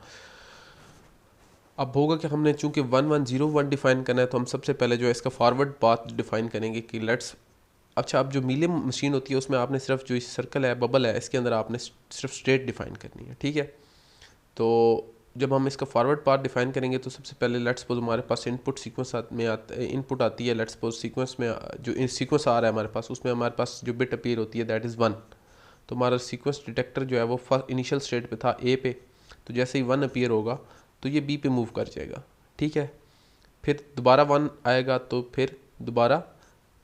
अब होगा कि हमने चूंकि 1101 डिफ़ाइन करना है तो हम सबसे पहले जो है इसका फॉरवर्ड पाथ डिफ़ाइन करेंगे कि लेट्स, अच्छा, अब जो मीलियम मशीन होती है उसमें आपने सिर्फ जो सर्कल है, बबल है, इसके अंदर आपने सिर्फ स्टेट डिफ़ाइन करनी है, ठीक है। तो जब हम इसका फॉरवर्ड पाथ डिफ़ाइन करेंगे तो सबसे पहले लेट्स सपोज हमारे पास इनपुट सीक्वेंस इनपुट आती है, लेट्स सपोज सीक्वेंस में जो सीक्वेंस आ रहा है हमारे पास, उसमें हमारे पास जो बिट अपीयर होती है दैट इज़ 1। तो हमारा सीक्वेंस डिटेक्टर जो है वो फर्स्ट इनिशियल स्टेट पे था A पे, तो जैसे ही 1 अपीयर होगा तो ये B पे मूव कर जाएगा, ठीक है। फिर दोबारा 1 आएगा तो फिर दोबारा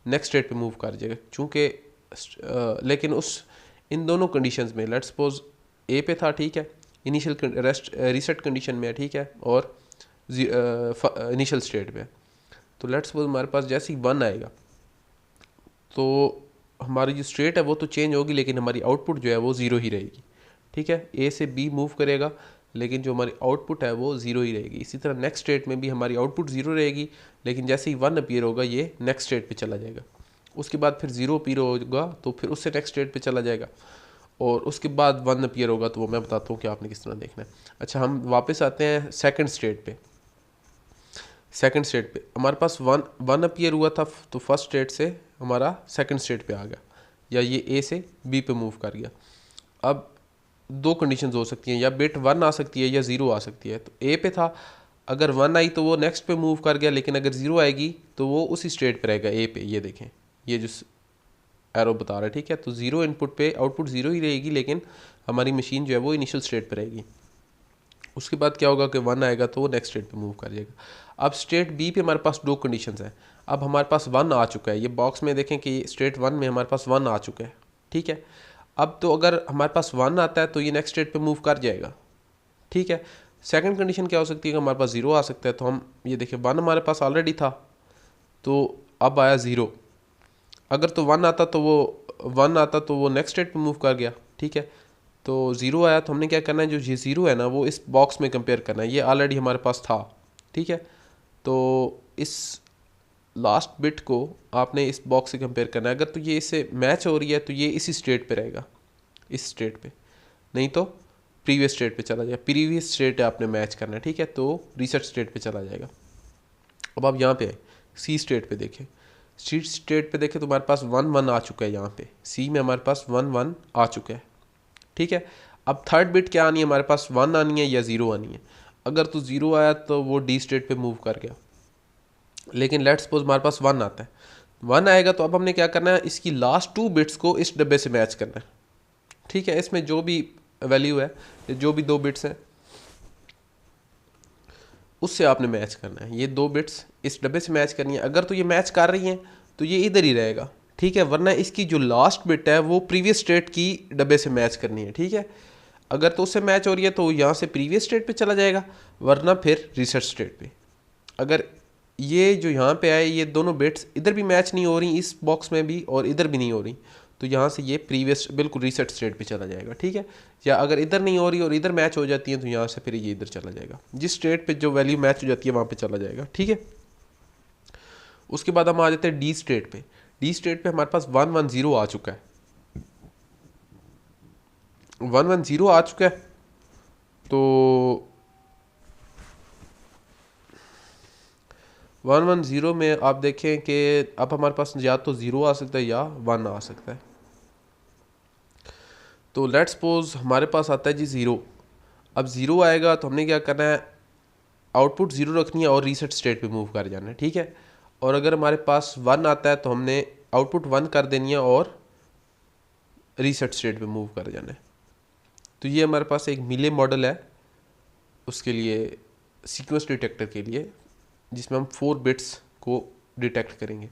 नेक्स्ट स्टेट पे मूव कर जाएगा, चूँकि लेकिन उस इन दोनों कंडीशंस में लेट्स सपोज A पे था, ठीक है, इनिशियल रीसेट कंडीशन में है, ठीक है, और इनिशियल स्टेट में। तो लेट्स सपोज हमारे पास जैसे ही 1 आएगा तो हमारी जो स्टेट है वो तो चेंज होगी लेकिन हमारी आउटपुट जो है वो ज़ीरो ही रहेगी, ठीक है। A से B मूव करेगा लेकिन जो हमारी आउटपुट है वो ज़ीरो ही रहेगी। इसी तरह नेक्स्ट स्टेट में भी हमारी आउटपुट ज़ीरो रहेगी लेकिन जैसे ही 1 अपीयर होगा ये नेक्स्ट स्टेट पे चला जाएगा। उसके बाद फिर 0 अपीयर होगा तो फिर उससे नेक्स्ट स्टेट पे चला जाएगा, और उसके बाद 1 अपीयर होगा तो वो मैं बताता हूँ कि आपने किस तरह देखना है। अच्छा, हम वापस आते हैं सेकंड स्टेट पे। सेकंड स्टेट पे हमारे पास 1 अपीयर हुआ था तो फर्स्ट स्टेट से हमारा सेकंड स्टेट पे आ गया, या ये A से B पे मूव कर गया। अब दो कंडीशंस हो सकती हैं, या बिट 1 आ सकती है या 0 आ सकती है। तो A पे था, अगर 1 आई तो वो नेक्स्ट पे मूव कर गया, लेकिन अगर 0 आएगी तो वो उसी स्टेट पे रहेगा A पे। ये देखें, ये जो एरो बता रहा है, ठीक है। तो 0 इनपुट पे आउटपुट 0 ही रहेगी लेकिन हमारी मशीन जो है वो इनिशियल स्टेट पे रहेगी। उसके बाद क्या होगा कि 1 आएगा तो वो नेक्स्ट स्टेट पे मूव कर जाएगा। अब स्टेट B पे हमारे पास दो कंडीशंस हैं। अब हमारे पास 1 आ चुका है, ये बॉक्स में देखें कि स्टेट 1 में हमारे पास 1 आ चुका है, ठीक है। अब तो अगर हमारे पास 1 आता है तो ये नेक्स्ट स्टेट पे मूव कर जाएगा, ठीक है। सेकंड कंडीशन क्या हो सकती है कि हमारे पास 0 आ सकता है, तो हम ये देखें 1 हमारे पास ऑलरेडी था तो अब आया 0। अगर तो 1 आता तो वो नेक्स्ट स्टेट पे मूव कर गया, ठीक है। तो 0 आया तो हमने क्या करना है, जो ये 0 है ना वो इस बॉक्स में कंपेयर करना है, ये ऑलरेडी हमारे पास था, ठीक है। तो इस लास्ट बिट को आपने इस बॉक्स से कंपेयर करना है। अगर तो ये इससे मैच हो रही है तो ये इसी स्टेट पे रहेगा, इस स्टेट पे, नहीं तो प्रीवियस स्टेट पे चला जाएगा। प्रीवियस स्टेट आपने मैच करना है, ठीक है, तो रीसेट स्टेट पे चला जाएगा। अब आप यहाँ पे आए, सी स्टेट पे देखें, सी स्टेट पे देखें तो हमारे पास 1 आ चुका है, यहाँ पे सी में हमारे पास 1 आ चुका है, ठीक है। अब थर्ड बिट क्या आनी है हमारे पास, 1 आनी है या 0 आनी है। अगर तो 0 आया तो वो डी स्टेट पे मूव कर गया, लेकिन लेट्स सपोज हमारे पास 1 आता है, 1 आएगा तो अब हमने क्या करना है, इसकी लास्ट 2 बिट्स को इस डब्बे से मैच करना है, ठीक है। इसमें जो भी वैल्यू है, जो भी 2 बिट्स हैं उससे आपने मैच करना है। ये 2 बिट्स इस डब्बे से मैच करनी है। अगर तो ये मैच कर रही हैं तो ये इधर ही रहेगा, ठीक है, वरना इसकी जो लास्ट बिट है वो प्रीवियस स्टेट की डब्बे से मैच करनी है, ठीक है। अगर तो उससे मैच हो रही है तो यहाँ से प्रीवियस स्टेट पे चला जाएगा, वरना फिर रीसेट स्टेट पे। अगर ये जो यहाँ पे आए ये दोनों बिट्स इधर भी मैच नहीं हो रही, इस बॉक्स में भी और इधर भी नहीं हो रही, तो यहाँ से ये प्रीवियस बिल्कुल रीसेट स्टेट पे चला जाएगा, ठीक है। या अगर इधर नहीं हो रही और इधर मैच हो जाती है तो यहाँ से फिर ये इधर चला जाएगा, जिस स्टेट पे जो वैल्यू मैच हो जाती है वहाँ पे चला जाएगा, ठीक है। उसके बाद हम आ जाते हैं डी स्टेट पे। डी स्टेट पे हमारे पास 110 आ चुका है, 110 आ चुका है। तो 110 में आप देखें कि अब हमारे पास या तो 0 आ सकता है या 1 आ सकता है। तो लेट्स सपोज हमारे पास आता है जी 0। अब 0 आएगा तो हमने क्या करना है, आउटपुट 0 रखनी है और रीसेट स्टेट पे मूव कर जाना है, ठीक है। और अगर हमारे पास 1 आता है तो हमने आउटपुट 1 कर देनी है और रीसेट स्टेट पे मूव कर जाना है। तो ये हमारे पास एक मीले मॉडल है उसके लिए, सीक्वेंस डिटेक्टर के लिए, जिसमें हम 4 बिट्स को डिटेक्ट करेंगे।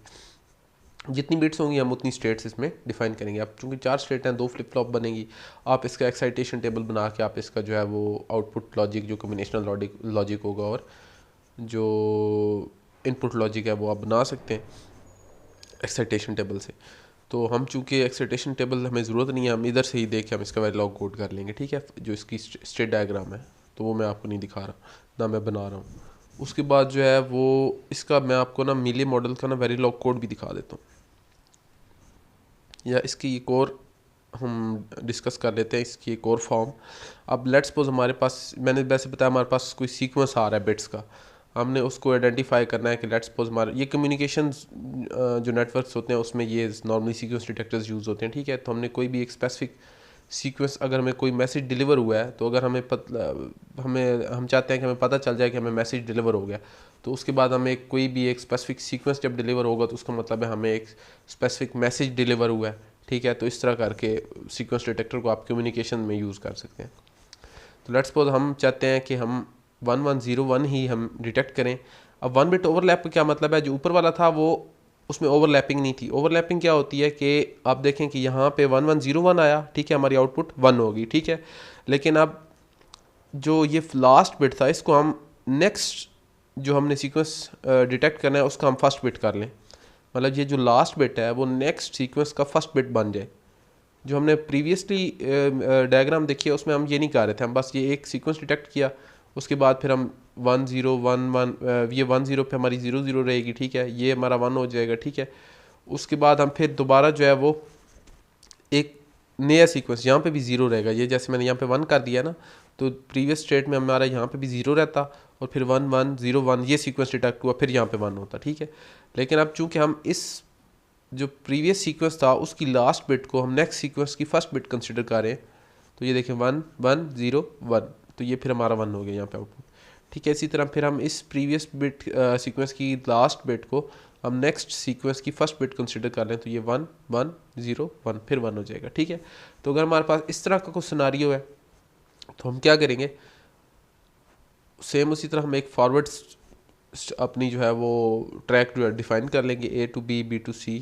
जितनी बिट्स होंगी हम उतनी स्टेट्स इसमें डिफाइन करेंगे। अब चूँकि 4 स्टेट हैं, 2 फ्लिप फ्लॉप बनेगी, आप इसका एक्साइटेशन टेबल बना के आप इसका जो है वो आउटपुट लॉजिक जो कम्बिनेशनल लॉजिक होगा और जो इनपुट लॉजिक है वो आप बना सकते हैं एक्साइटेशन टेबल से। तो हम चूँकि एक्साइटेशन टेबल हमें ज़रूरत नहीं है, हम इधर से ही देख के हम इसका वेरिलॉग कोड कर लेंगे, ठीक है। जो इसकी स्टेट डायग्राम है तो वो मैं आपको नहीं दिखा रहा, ना मैं बना रहा हूँ। उसके बाद जो है वो इसका मैं आपको ना मीले मॉडल का ना वेरिलॉग कोड भी दिखा देता हूँ, या इसकी एक और हम डिस्कस कर लेते हैं इसकी एक और फॉर्म। अब लेट्स सपोज हमारे पास, मैंने वैसे बताया हमारे पास कोई सीक्वेंस आ रहा है बिट्स का, हमने उसको आइडेंटिफाई करना है कि लेट्स सपोज हमारे ये कम्युनिकेशन जो नेटवर्क्स होते हैं उसमें ये नॉर्मली सीक्वेंस डिटेक्टर्स यूज़ होते हैं, ठीक है। तो हमने कोई भी एक स्पेसिफिक सीक्वेंस, अगर हमें कोई मैसेज डिलीवर हुआ है तो अगर हम चाहते हैं कि हमें पता चल जाए कि हमें मैसेज डिलीवर हो गया, तो उसके बाद हमें कोई भी एक स्पेसिफिक सीक्वेंस जब डिलीवर होगा तो उसका मतलब है हमें एक स्पेसिफिक मैसेज डिलीवर हुआ है, ठीक है। तो इस तरह करके सीक्वेंस डिटेक्टर को आप कम्युनिकेशन में यूज़ कर सकते हैं। तो लेट्स सपोज हम चाहते हैं कि हम 1101 ही हम डिटेक्ट करें। अब 1 बिट ओवरलैप का क्या मतलब है, जो ऊपर वाला था वो उसमें ओवरलैपिंग नहीं थी। ओवरलैपिंग क्या होती है कि आप देखें कि यहाँ पे 1101 आया, ठीक है, हमारी आउटपुट 1 होगी, ठीक है। लेकिन अब जो ये लास्ट बिट था इसको हम नेक्स्ट जो हमने सीक्वेंस डिटेक्ट करना है उसका हम फर्स्ट बिट कर लें, मतलब ये जो लास्ट बिट है वो नेक्स्ट सीक्वेंस का फर्स्ट बिट बन जाए। जो हमने प्रीवियसली डायग्राम देखी है उसमें हम ये नहीं कर रहे थे, हम बस ये एक सीक्वेंस डिटेक्ट किया, उसके बाद फिर हम 1011 ये 10 पे हमारी 00 रहेगी, ठीक है, ये हमारा 1 हो जाएगा, ठीक है। उसके बाद हम फिर दोबारा जो है वो एक नया सीक्वेंस, यहाँ पे भी 0 रहेगा, ये जैसे मैंने यहाँ पे 1 कर दिया ना, तो प्रीवियस स्टेट में हमारा यहाँ पे भी 0 रहता और फिर 1101 ये सीक्वेंस डिटेक्ट हुआ, फिर यहाँ पे 1 होता, ठीक है। लेकिन अब चूँकि हम इस जो प्रीवियस सीक्वेंस था उसकी लास्ट बिट को हम नेक्स्ट सीक्वेंस की फर्स्ट बिट कंसिडर करें, तो ये देखें 1101, तो ये फिर हमारा 1 हो गया यहाँ पे आउटपुट, ठीक है। इसी तरह फिर हम इस प्रीवियस बिट सीक्वेंस की लास्ट बिट को हम नेक्स्ट सीक्वेंस की फर्स्ट बिट कंसिडर कर लें, तो ये 1101 फिर 1 हो जाएगा, ठीक है। तो अगर हमारे पास इस तरह का कुछ सिनारियो है तो हम क्या करेंगे, सेम उसी तरह हम एक फॉरवर्ड अपनी जो है वो ट्रैक जो है डिफाइन कर लेंगे, A to B, B to C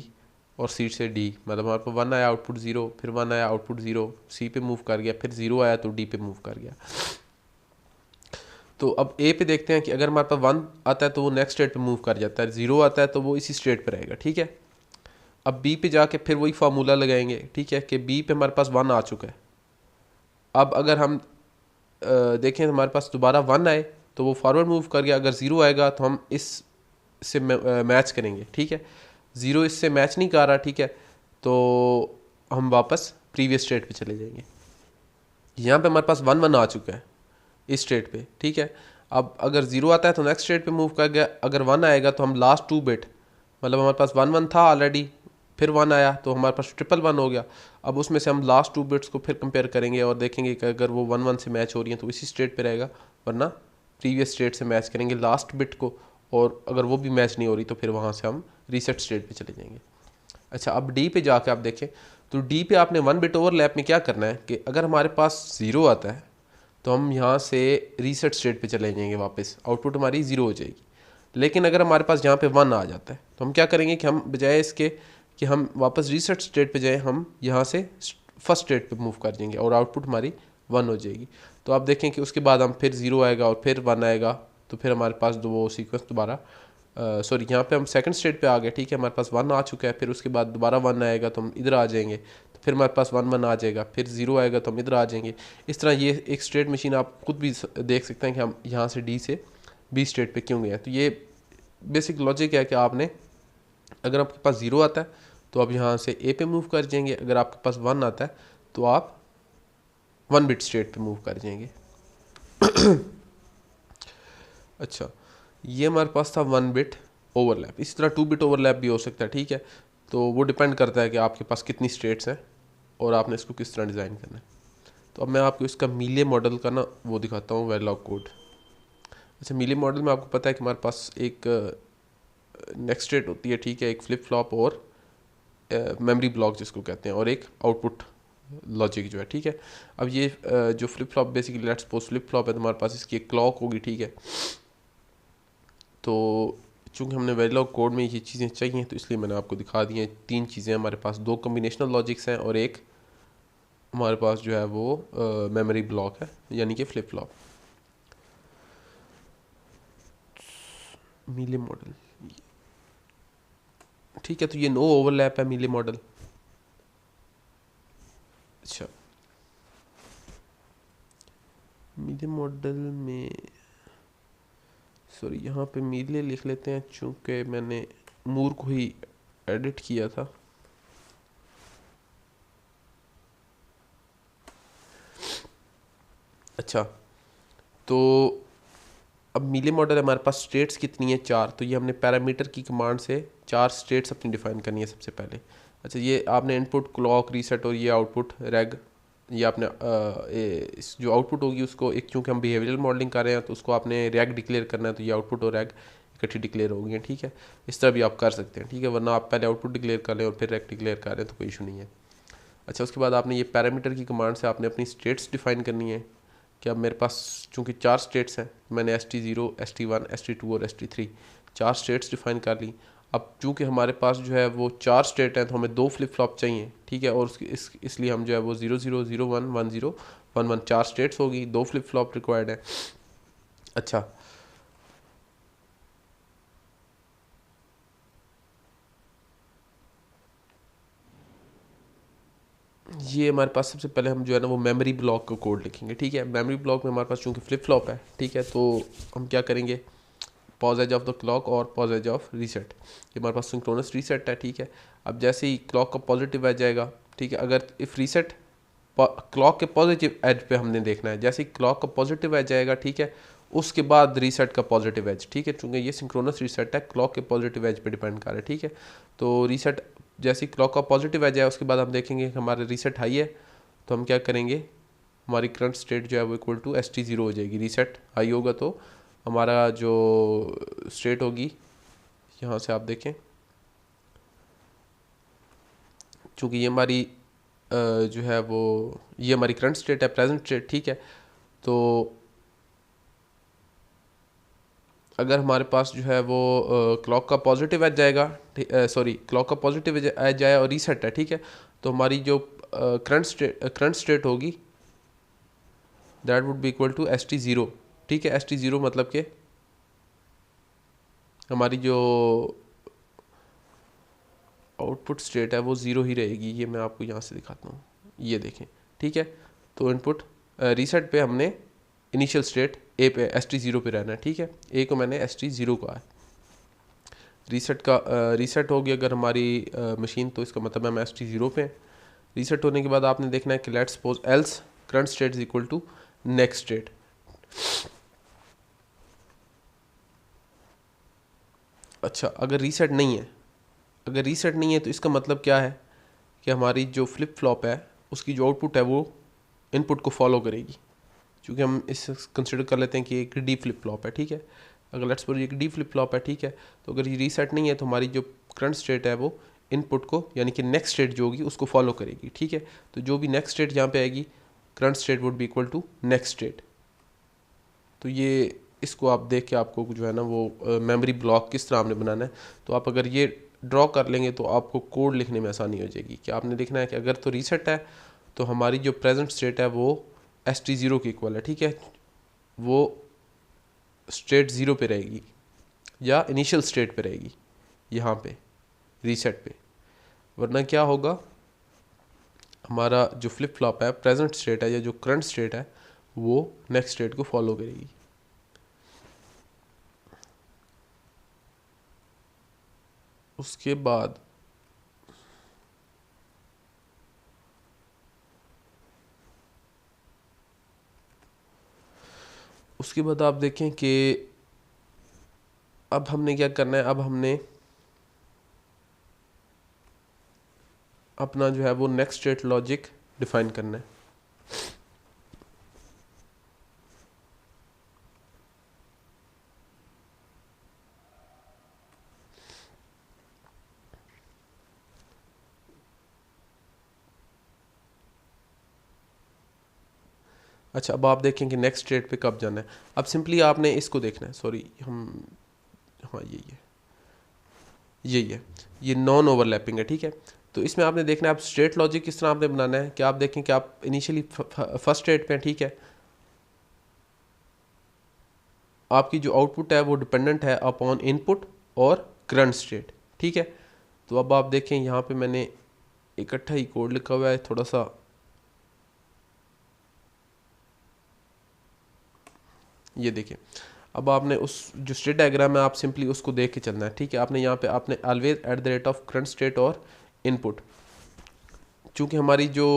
और C से D। मतलब हमारे पास 1 आया आउटपुट 0, फिर 1 आया आउटपुट 0, C पे मूव कर गया, फिर 0 आया तो D पे मूव कर गया। तो अब A पे देखते हैं कि अगर हमारे पास 1 आता है तो वो नेक्स्ट स्टेट पे मूव कर जाता है, 0 आता है तो वो इसी स्टेट पे रहेगा, ठीक है। अब B पे जाके फिर वही फार्मूला लगाएंगे, ठीक है, कि B पे हमारे पास 1 आ चुका है। अब अगर हम देखें हमारे पास दोबारा 1 आए तो वो फॉरवर्ड मूव कर गया, अगर 0 आएगा तो हम इस से मैच करेंगे, ठीक है। 0 इससे मैच नहीं कर रहा, ठीक है, तो हम वापस प्रीवियस स्टेट पे चले जाएंगे। यहाँ पे हमारे पास 1 आ चुका है इस स्टेट पे, ठीक है। अब अगर 0 आता है तो नेक्स्ट स्टेट पे मूव कर गया, अगर 1 आएगा तो हम लास्ट 2 बिट, मतलब हमारे पास 1 था ऑलरेडी, फिर 1 आया तो हमारे पास 111 हो गया। अब उसमें से हम लास्ट 2 बिट्स को फिर कंपेयर करेंगे और देखेंगे कि अगर वो 1 से मैच हो रही है तो इसी स्टेट पे रहेगा, वरना प्रीवियस स्टेट से मैच करेंगे लास्ट बिट को, और अगर वो भी मैच नहीं हो रही तो फिर वहाँ से हम रीसेट स्टेट पे चले जाएंगे। अच्छा, अब डी पे जाके आप देखें तो डी पे आपने 1 बिट ओवरलैप में क्या करना है कि अगर हमारे पास 0 आता है तो हम यहाँ से रीसेट स्टेट पे चले जाएंगे, वापस आउटपुट हमारी 0 हो जाएगी। लेकिन अगर हमारे पास यहाँ पे 1 आ जाता है तो हम क्या करेंगे कि हम बजाय इसके कि हम वापस रीसेट स्टेट पे जाएं, हम यहाँ से फर्स्ट स्टेट पे मूव कर जाएंगे और आउटपुट हमारी 1 हो जाएगी। तो आप देखें कि उसके बाद हम फिर 0 आएगा और फिर 1 आएगा, तो फिर हमारे पास वो सीक्वेंस दोबारा सॉरी यहाँ पे हम सेकंड स्टेट पे आ गए, ठीक है, हमारे पास 1 आ चुका है, फिर उसके बाद दोबारा 1 आएगा तो हम इधर आ जाएंगे, तो फिर हमारे पास 1 आ जाएगा, फिर 0 आएगा तो हम इधर आ जाएंगे। इस तरह ये एक स्टेट मशीन आप खुद भी देख सकते हैं कि हम यहाँ से डी से बी स्टेट पे क्यों गए हैं। तो ये बेसिक लॉजिक है कि आपने अगर आपके पास 0 आता है तो आप यहाँ से ए पे मूव कर जाएंगे, अगर आपके पास 1 आता है तो आप 1 बिट स्टेट पे मूव कर जाएंगे। अच्छा, ये हमारे पास था 1 बिट ओवरलैप। इसी तरह 2 बिट ओवरलैप भी हो सकता है, ठीक है। तो वो डिपेंड करता है कि आपके पास कितनी स्टेट्स हैं और आपने इसको किस तरह डिज़ाइन करना है। तो अब मैं आपको इसका मीले मॉडल का ना वो दिखाता हूँ, वेरिलॉग कोड। अच्छा, मीले मॉडल में आपको पता है कि हमारे पास एक नेक्स्ट स्टेट होती है, ठीक है, एक फ्लिप फ्लॉप और मेमोरी ब्लॉक जिसको कहते हैं, और एक आउटपुट लॉजिक जो है, ठीक है। अब ये जो flip flop basically let's suppose flip flop है तो हमारे पास इसकी एक क्लॉक होगी, ठीक है। तो चूँकि हमने वेरिलॉग कोड में ये चीज़ें चाहिए तो इसलिए मैंने आपको दिखा दी हैं। 3 चीज़ें हमारे पास, 2 कम्बिनेशनल लॉजिक्स हैं और एक हमारे पास जो है वो मेमोरी ब्लॉक है, यानी कि फ्लिप फ्लॉप। मीले मॉडल, ठीक है, तो ये नो ओवरलैप है मीले मॉडल। अच्छा, मीले मॉडल में सॉरी यहाँ पे मीले लिख लेते हैं चूँकि मैंने मूर को ही एडिट किया था। अच्छा, तो अब मीले मॉडल हमारे पास स्टेट्स कितनी है, 4। तो ये हमने पैरामीटर की कमांड से 4 स्टेट्स अपनी डिफाइन करनी है सबसे पहले। अच्छा, ये आपने इनपुट क्लॉक रीसेट और ये आउटपुट रेग, ये आपने जो आउटपुट होगी उसको एक, क्योंकि हम बिहेवियरल मॉडलिंग कर रहे हैं तो उसको आपने रेग डिक्लेयर करना है, तो ये आउटपुट और रेग इकट्ठी डिक्लेयर होगी, ठीक है। इस तरह भी आप कर सकते हैं, ठीक है, वरना आप पहले आउटपुट डिक्लेयर कर लें और फिर रेग डिक्लेयर कर रहे हैं तो कोई इशू नहीं है। अच्छा, उसके बाद आपने ये पैरामीटर की कमांड से आपने अपनी स्टेट्स डिफाइन करनी है कि अब मेरे पास चूँकि 4 स्टेट्स हैं, मैंने ST0, ST1, ST2 और ST3 4 स्टेट्स डिफाइन कर ली। अब चूँकि हमारे पास जो है वो 4 स्टेट हैं तो हमें 2 फ्लिप फ्लॉप चाहिए, ठीक है, और इसलिए हम जो है वो 0 0 0 1 1 0 1 1 4 स्टेट्स होगी, 2 फ्लिप फ्लॉप रिक्वायर्ड है। अच्छा, ये हमारे पास सबसे पहले हम जो है ना वो मेमोरी ब्लॉक का कोड लिखेंगे, ठीक है। मेमोरी ब्लॉक में हमारे पास चूँकि फ्लिप फ्लॉप है, ठीक है, तो हम क्या करेंगे, pos edge of the clock और पॉज एज ऑफ रीसेट, ये हमारे पास सिंक्रोनस रीसेट है, ठीक है। अब जैसे ही क्लॉक का पॉजिटिव एज जाएगा, ठीक है, अगर इफ़ रीसेट क्लॉक के पॉजिटिव एज पे हमने देखना है, जैसे ही क्लॉक का पॉजिटिव एज जाएगा, ठीक है, उसके बाद रीसेट का पॉजिटिव एज, ठीक है, चूँकि ये सिंक्रोनस रीसेट है, क्लॉक के पॉजिटिव एज पे डिपेंड कर रहा है, ठीक है। तो रीसेट जैसे ही क्लॉक का पॉजिटिव एज आए उसके बाद हम देखेंगे कि हमारे रीसेट हाई है, तो हम क्या करेंगे, हमारी करंट स्टेट जो है वो इक्वल टू ST0 हो जाएगी। रीसेट हाई होगा तो हमारा जो स्टेट होगी, यहाँ से आप देखें, चूँकि ये हमारी जो है वो ये हमारी करंट स्टेट है, प्रेजेंट स्टेट, ठीक है। तो अगर हमारे पास जो है वो क्लॉक का पॉजिटिव एज जाएगा, सॉरी क्लॉक का पॉजिटिव एज जाए और रीसेट है, ठीक है, तो हमारी जो करंट स्टेट होगी that would be equal to ST0, ठीक है। ST0 मतलब कि हमारी जो आउटपुट स्टेट है वो 0 ही रहेगी। ये मैं आपको यहाँ से दिखाता हूँ, ये देखें, ठीक है। तो इनपुट रीसेट पे हमने इनिशियल स्टेट ए पे ST0 पे रहना है, ठीक है। ए को मैंने ST0 कहा है। रीसेट का रीसेट होगी अगर हमारी मशीन, तो इसका मतलब हम ST0 पे हैं। रीसेट होने के बाद आपने देखना है कि let's suppose else current state is equal to next state. अच्छा, अगर रीसेट नहीं है, अगर रीसेट नहीं है तो इसका मतलब क्या है कि हमारी जो फ्लिप फ्लॉप है उसकी जो आउटपुट है वो इनपुट को फॉलो करेगी, क्योंकि हम इस कंसिडर कर लेते हैं कि एक डी फ्लिप फ्लॉप है, ठीक है। अगर लेट्स सपोज एक डी फ्लिप फ्लॉप है, ठीक है, तो अगर ये रीसेट नहीं है तो हमारी जो करंट स्टेट है वो इनपुट को, यानी कि नेक्स्ट स्टेट जो होगी उसको फॉलो करेगी, ठीक है। तो जो भी नेक्स्ट स्टेट यहाँ पे आएगी, current state would be equal to next state. तो ये इसको आप देख के आपको जो है ना वो मेमोरी ब्लॉक किस तरह आपने बनाना है, तो आप अगर ये ड्रॉ कर लेंगे तो आपको कोड लिखने में आसानी हो जाएगी। कि आपने लिखना है कि अगर तो रीसेट है तो हमारी जो प्रेजेंट स्टेट है वो ST0 की इक्वल है, ठीक है, वो स्टेट 0 पे रहेगी या इनिशियल स्टेट पे रहेगी यहाँ पे रीसेट पे, वरना क्या होगा, हमारा जो फ्लिप फ्लॉप है प्रेजेंट स्टेट है या जो करंट स्टेट है वो नेक्स्ट स्टेट को फॉलो करेगी। उसके बाद आप देखें कि अब हमने क्या करना है, अब हमने अपना जो है वो नेक्स्ट स्टेट लॉजिक डिफाइन करना है। अच्छा, अब आप देखें कि नेक्स्ट स्टेट पे कब जाना है। अब सिंपली आपने इसको देखना है, सॉरी हम, हाँ यही है, यही है, ये नॉन ओवरलैपिंग है, ठीक है। तो इसमें आपने देखना है आप स्टेट लॉजिक किस तरह आपने बनाना है कि आप देखें कि आप इनिशियली फर्स्ट स्टेट पे हैं, ठीक है। आपकी जो आउटपुट है वो डिपेंडेंट है अपॉन इनपुट और करंट स्टेट, ठीक है। तो अब आप देखें यहाँ पे मैंने इकट्ठा ही कोड लिखा हुआ है, थोड़ा सा ये देखिए। अब आपने उस जो स्टेट डायग्राम है आप सिंपली उसको देख के चलना है, ठीक है। आपने यहाँ पे आपने always at the rate of current state और इनपुट, चूँकि हमारी जो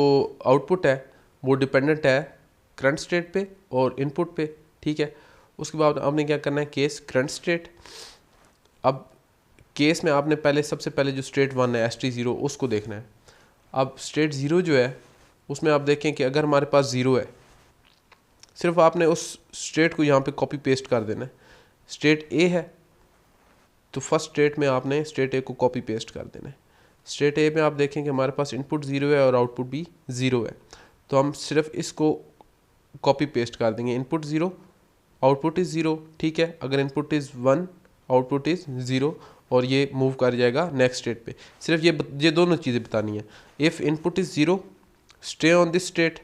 आउटपुट है वो डिपेंडेंट है करंट स्टेट पे और इनपुट पे, ठीक है। उसके बाद आपने क्या करना है, केस करंट स्टेट। अब केस में आपने पहले सबसे पहले जो स्टेट वन है ST0 उसको देखना है। अब स्टेट ज़ीरो जो है उसमें आप देखें कि अगर हमारे पास ज़ीरो है, सिर्फ आपने उस स्टेट को यहाँ पे कॉपी पेस्ट कर देना है। स्टेट ए है तो फर्स्ट स्टेट में आपने स्टेट ए को कॉपी पेस्ट कर देना है। स्टेट ए में आप देखें कि हमारे पास इनपुट ज़ीरो है और आउटपुट भी ज़ीरो है, तो हम सिर्फ इसको कॉपी पेस्ट कर देंगे। Input zero, output is zero, ठीक है। अगर input is one, output is zero, और ये मूव कर जाएगा नेक्स्ट स्टेट पे। सिर्फ ये दोनों चीज़ें बतानी है। If input is zero stay on this state,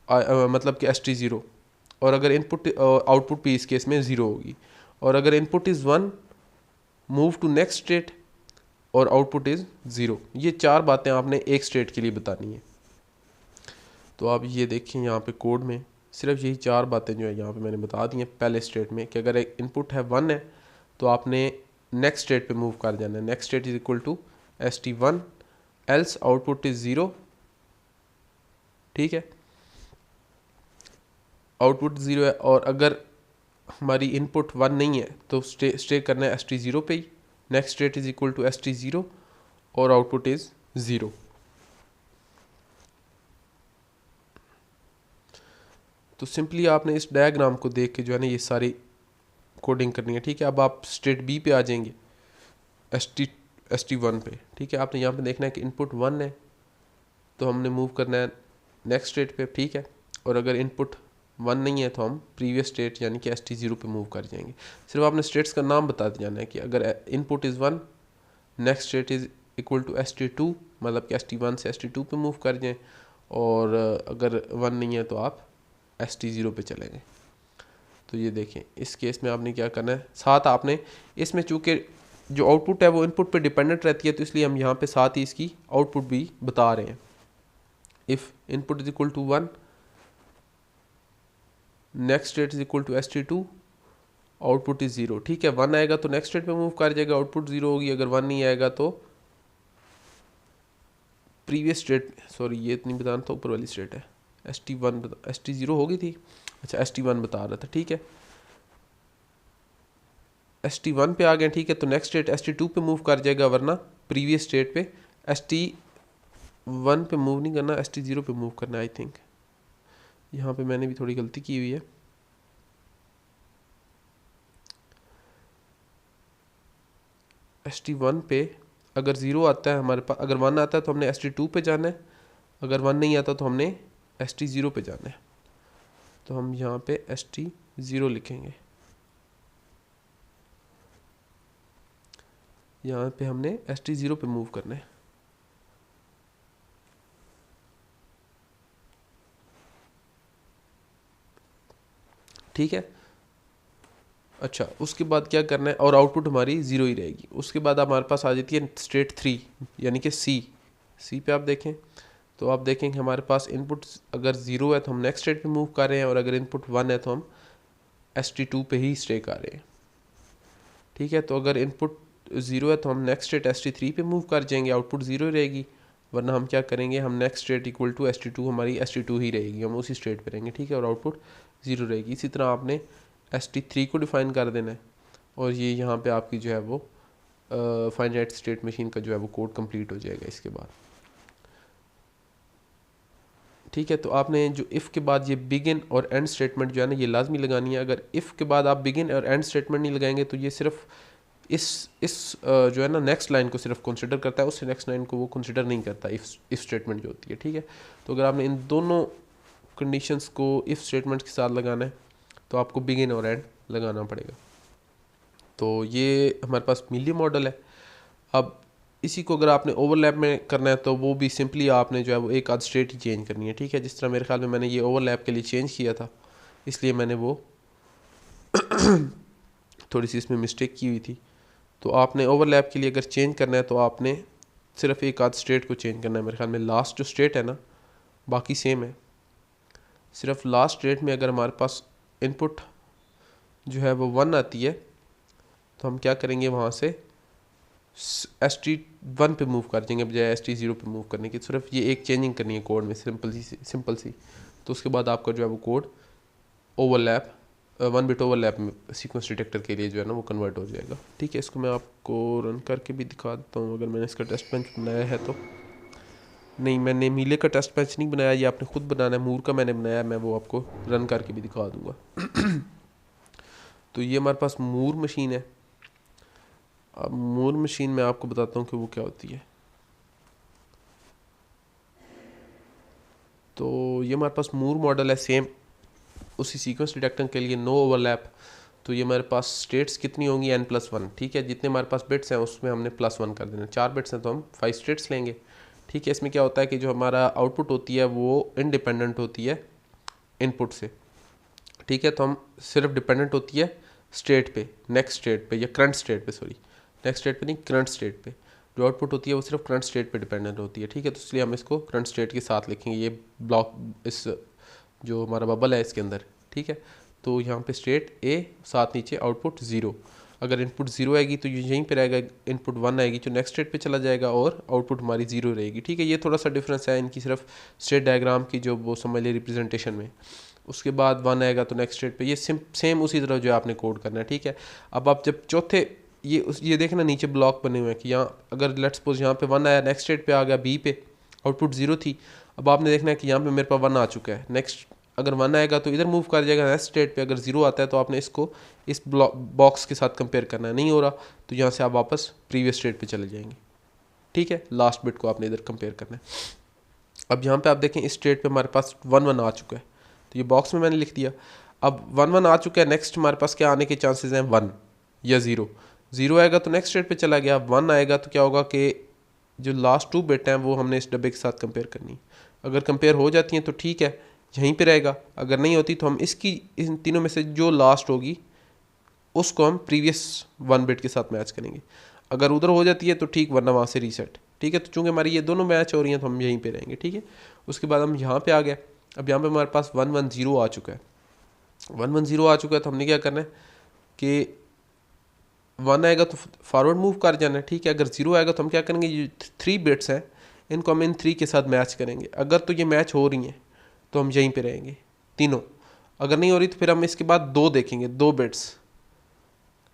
मतलब कि ST0, और अगर इनपुट आउटपुट भी इस केस में ज़ीरो होगी, और अगर input is one move to next state और आउटपुट इज़ ज़ीरो। ये चार बातें आपने एक स्टेट के लिए बतानी है। तो आप ये देखें यहाँ पे कोड में सिर्फ यही चार बातें जो है यहाँ पे मैंने बता दी हैं पहले स्टेट में, कि अगर एक इनपुट है वन है तो आपने नेक्स्ट स्टेट पे मूव कर जाना है। Next state is equal to ST1 else output is zero, ठीक है। आउटपुट ज़ीरो है, और अगर हमारी इनपुट वन नहीं है तो स्टे करना है ST0 पे ही। Next state is equal to ST0 और आउटपुट इज़ ज़ीरो। तो सिंपली आपने इस डायग्राम को देख के जो है ना ये सारी कोडिंग करनी है, ठीक है। अब आप स्टेट बी पे आ जाएंगे, ST1 पे, ठीक है। आपने यहाँ पे देखना है कि इनपुट वन है तो हमने मूव करना है नेक्स्ट स्टेट पे, ठीक है। और अगर इनपुट वन नहीं है तो हम प्रीवियस स्टेट यानी कि ST0 पे मूव कर जाएंगे। सिर्फ आपने स्टेट्स का नाम बता जाना है कि अगर input is one, next state is equal to ST2, मतलब कि ST1 से ST2 पे मूव कर जाएं, और अगर वन नहीं है तो आप ST0 पे चलेंगे। तो ये देखें इस केस में आपने क्या करना है, साथ आपने इसमें चूँकि जो आउटपुट है वो इनपुट पे डिपेंडेंट रहती है तो इसलिए हम यहाँ पे साथ ही इसकी आउटपुट भी बता रहे हैं। If input is equal to one, next state is equal to ST2, output is zero, ठीक है। वन आएगा तो नेक्स्ट स्टेट पे मूव कर जाएगा, आउटपुट ज़ीरो होगी। अगर वन नहीं आएगा तो प्रीवियस स्टेट, सॉरी ये नहीं बताना था, ऊपर वाली स्टेट है ST1, ST0 हो गई थी, अच्छा ST1 बता रहा था, ठीक है। ST1 पे आ गए, ठीक है। तो नेक्स्ट स्टेट ST2 पे मूव कर जाएगा, वरना प्रीवियस स्टेट पे ST1 पे मूव नहीं करना, ST0 पे मूव करना। आई थिंक यहाँ पे मैंने भी थोड़ी गलती की हुई है। ST1 पे अगर ज़ीरो आता है हमारे पास, अगर वन आता है तो हमने ST2 पे जाना है, अगर वन नहीं आता तो हमने ST0 पे जाना है। तो हम यहाँ पे ST0 लिखेंगे, यहाँ पे हमने ST0 पे मूव करना है, ठीक है। अच्छा उसके बाद क्या करना है, और आउटपुट हमारी ज़ीरो ही रहेगी। उसके बाद हमारे पास आ जाती है स्टेट थ्री यानी कि सी पे आप देखें तो आप देखें कि हमारे पास इनपुट अगर ज़ीरो है तो हम नेक्स्ट स्टेट पे मूव कर रहे हैं, और अगर इनपुट वन है तो हम ST2 पे ही स्टे कर रहे हैं, ठीक है। तो अगर इनपुट ज़ीरो है तो हम नेक्स्ट स्टेट ST3 पे मूव कर जाएंगे, आउटपुट ज़ीरो रहेगी। वरना हम क्या करेंगे, हम next state equal to ST2, हमारी ST2 ही रहेगी, हम उसी स्टेट पे रहेंगे, ठीक है। और आउटपुट ज़ीरो रहेगी। इसी तरह आपने ST3 को डिफ़ाइन कर देना है, और ये यहाँ पे आपकी जो है वो फाइनाइट स्टेट मशीन का जो है वो कोड कंप्लीट हो जाएगा इसके बाद, ठीक है। तो आपने जो इफ़ के बाद ये बिगिन और एंड स्टेटमेंट जो है ना ये लाजमी लगानी है। अगर इफ़ के बाद आप बिगिन और एंड स्टेटमेंट नहीं लगाएंगे तो ये सिर्फ इस जो है ना नेक्स्ट लाइन को सिर्फ कंसिडर करता है, उससे नेक्स्ट लाइन को वो कंसिडर नहीं करता इफ़ स्टेटमेंट जो होती है, ठीक है। तो अगर आपने इन दोनों कंडीशंस को इफ़ स्टेटमेंट के साथ लगाना है तो आपको बिगिन और एंड लगाना पड़ेगा। तो ये हमारे पास मीली मॉडल है। अब इसी को अगर आपने ओवरलैप में करना है तो वो भी सिंपली आपने जो है वो एक आध स्टेट ही चेंज करनी है, ठीक है। जिस तरह मेरे ख्याल में मैंने ये ओवरलैप के लिए चेंज किया था, इसलिए मैंने वो थोड़ी सी इसमें मिस्टेक की हुई थी। तो आपने ओवरलैप के लिए अगर चेंज करना है तो आपने सिर्फ एक आध स्टेट को चेंज करना है। मेरे ख्याल में लास्ट जो स्टेट है ना, बाकी सेम है, सिर्फ लास्ट स्टेट में अगर हमारे पास इनपुट जो है वो 1 आती है तो हम क्या करेंगे, वहाँ से ST1 पे मूव कर देंगे बजाय ST0 पे मूव करने की। सिर्फ ये एक चेंजिंग करनी है कोड में, सिंपल सी। तो उसके बाद आपका जो है वो कोड ओवरलैप 1 बिट ओवरलैप में सीक्वेंस डिटेक्टर के लिए जो है ना वो कन्वर्ट हो जाएगा, ठीक है। इसको मैं आपको रन करके भी दिखा देता हूँ, अगर मैंने इसका टेस्ट बेंच बनाया है तो। नहीं, मैंने मीले का टेस्ट बेंच नहीं बनाया, ये आपने खुद बनाना है। मूर का मैंने बनाया है, मैं वो आपको रन करके भी दिखा दूँगा। तो ये हमारे पास मूर मशीन है। अब मूर मशीन में आपको बताता हूँ कि वो क्या होती है। तो ये हमारे पास मूर मॉडल है, सेम उसी सीक्वेंस डिटेक्टर के लिए, नो ओवरलैप। तो ये हमारे पास स्टेट्स कितनी होंगी, n+1, ठीक है। जितने हमारे पास बिट्स हैं उसमें हमने +1 कर देना। 4 बिट्स हैं तो हम 5 स्टेट्स लेंगे, ठीक है। इसमें क्या होता है कि जो हमारा आउटपुट होती है वो इंडिपेंडेंट होती है इनपुट से, ठीक है। तो हम सिर्फ डिपेंडेंट होती है स्टेट पे, नेक्स्ट स्टेट पे या करंट स्टेट पे, सॉरी नेक्स्ट स्टेट पे नहीं, करंट स्टेट पे। जो आउटपुट होती है वो सिर्फ करंट स्टेट पे डिपेंडेंट होती है, ठीक है। तो इसलिए हम इसको करंट स्टेट के साथ लिखेंगे, ये ब्लॉक इस जो हमारा बबल है इसके अंदर, ठीक है। तो यहाँ पे स्टेट ए, साथ नीचे आउटपुट 0। अगर इनपुट 0 आएगी तो यहीं पे रहेगा, इनपुट 1 आएगी जो नेक्स्ट स्टेट पे चला जाएगा और आउटपुट हमारी 0 रहेगी, ठीक है। ये थोड़ा सा डिफरेंस है इनकी सिर्फ स्टेट डायग्राम की, जो वो समझ ले रिप्रेजेंटेशन में। उसके बाद 1 आएगा तो नेक्स्ट स्टेट पे, ये सेम उसी तरह जो है आपने कोड करना है, ठीक है। अब आप जब चौथे ये देखना नीचे ब्लॉक बने हुए हैं कि यहाँ अगर लेट्स सपोज यहाँ पे 1 आया, नेक्स्ट स्टेट पे आ गया बी पे, आउटपुट 0 थी। अब आपने देखना है कि यहाँ पे मेरे पास 1 आ चुका है, नेक्स्ट अगर 1 आएगा तो इधर मूव कर जाएगा नेक्स्ट स्टेट पे। अगर 0 आता है तो आपने इसको इस बॉक्स के साथ कंपेयर करना है। नहीं हो रहा तो यहाँ से आप वापस प्रीवियस स्टेट पे चले जाएंगे, ठीक है। लास्ट बिट को आपने इधर कंपेयर करना है। अब यहाँ पे आप देखें इस स्टेट पे हमारे पास 1 आ चुका है, तो ये बॉक्स में मैंने लिख दिया। अब 1 आ चुका है, नेक्स्ट हमारे पास क्या आने के चांसेस हैं, 1 या 0। 0 आएगा तो नेक्स्ट स्टेट पे चला गया, 1 आएगा तो क्या होगा कि जो लास्ट 2 बिट हैं वो हमने इस डब्बे के साथ कंपेयर करनी है। अगर कंपेयर हो जाती हैं तो ठीक है, यहीं पे रहेगा। अगर नहीं होती तो हम इसकी इन तीनों में से जो लास्ट होगी उसको हम प्रीवियस 1 बिट के साथ मैच करेंगे। अगर उधर हो जाती है तो ठीक, वरना वहाँ से रीसेट, ठीक है। तो चूँकि हमारी ये दोनों मैच हो रही हैं तो हम यहीं पे रहेंगे, ठीक है। उसके बाद हम यहाँ पे आ गए। अब यहाँ पे हमारे पास 110 आ चुका है, 110 आ चुका है। तो हमने क्या करना है कि 1 आएगा तो फॉरवर्ड मूव कर जाना है, ठीक है। अगर 0 आएगा तो हम क्या करेंगे, ये 3 बिट्स हैं इनको हम इन 3 के साथ मैच करेंगे। अगर तो ये मैच हो रही हैं तो हम यहीं पे रहेंगे तीनों। अगर नहीं हो रही तो फिर हम इसके बाद 2 देखेंगे, 2 बिट्स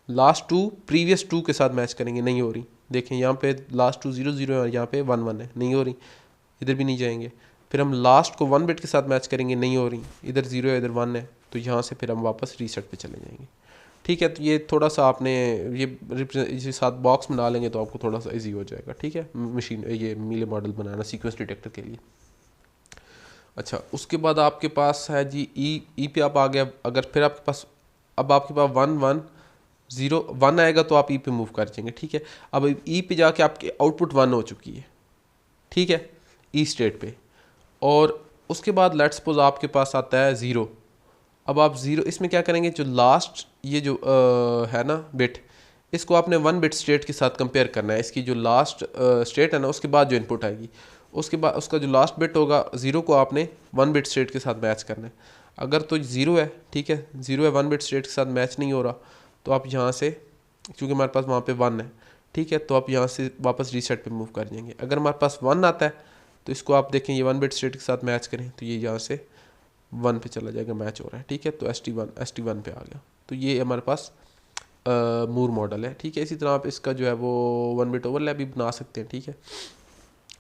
लास्ट 2 प्रीवियस 2 के साथ मैच करेंगे। नहीं हो रही, देखें यहाँ पे लास्ट 2 0 0 है और यहाँ पे 1 1 है, नहीं हो रही, इधर भी नहीं जाएंगे। फिर हम लास्ट को 1 बिट के साथ मैच करेंगे, नहीं हो रही, इधर 0 है इधर 1 है, तो यहाँ से फिर हम वापस रीसेट पे चले जाएंगे, ठीक है। तो ये थोड़ा सा आपने ये साथ बॉक्स बना लेंगे तो आपको थोड़ा सा इजी हो जाएगा, ठीक है, मशीन ये मीले मॉडल बनाना सीक्वेंस डिटेक्टर के लिए। अच्छा, उसके बाद आपके पास है जी ई पे आप आ गया। अगर फिर आपके पास अब आपके पास 1 1 0 1 आएगा तो आप ई पे मूव कर जाएंगे, ठीक है। अब ई पे जाके आपकी आउटपुट 1 हो चुकी है, ठीक है, ई स्टेट पे। और उसके बाद लेट्स सपोज आपके पास आता है 0। अब आप 0 इसमें क्या करेंगे, जो लास्ट ये जो है ना बिट, इसको आपने 1 बिट स्टेट के साथ कंपेयर करना है। इसकी जो लास्ट स्टेट है ना उसके बाद जो इनपुट आएगी, उसके बाद उसका जो लास्ट बिट होगा 0 को आपने 1 बिट स्टेट के साथ मैच करना है। अगर तो 0 है, ठीक है, 0 है, 1 बिट स्टेट के साथ मैच नहीं हो रहा तो आप यहाँ से, क्योंकि हमारे पास वहाँ पे 1 है, ठीक है, तो आप यहाँ से वापस रीसेट पे मूव कर जाएंगे। अगर हमारे पास 1 आता है तो इसको आप देखें, ये 1 बिट स्टेट के साथ मैच करें तो ये यहाँ से 1 पे चला जाएगा, मैच हो रहा है, ठीक है। तो ST1 पे आ गया। तो ये हमारे पास मूर मॉडल है, ठीक है। इसी तरह आप इसका जो है वो 1 बिट ओवरलैप भी बना सकते हैं, ठीक है।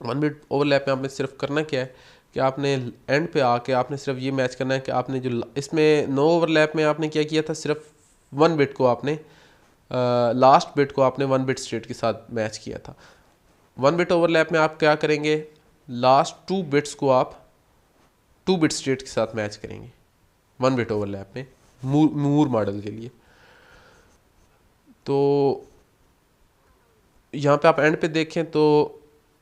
1 बिट ओवरलैप में आपने सिर्फ करना क्या है कि आपने एंड पे आके आपने सिर्फ ये मैच करना है कि आपने जो इसमें नो ओवरलैप में आपने क्या किया था, सिर्फ 1 बिट को आपने लास्ट बिट को आपने 1 बिट स्टेट के साथ मैच किया था। 1 बिट ओवरलैप में आप क्या करेंगे, लास्ट 2 बिट्स को आप 2 बिट स्टेट के साथ मैच करेंगे 1 बिट ओवरलैप में मूर मॉडल के लिए। तो यहाँ पे आप एंड पे देखें तो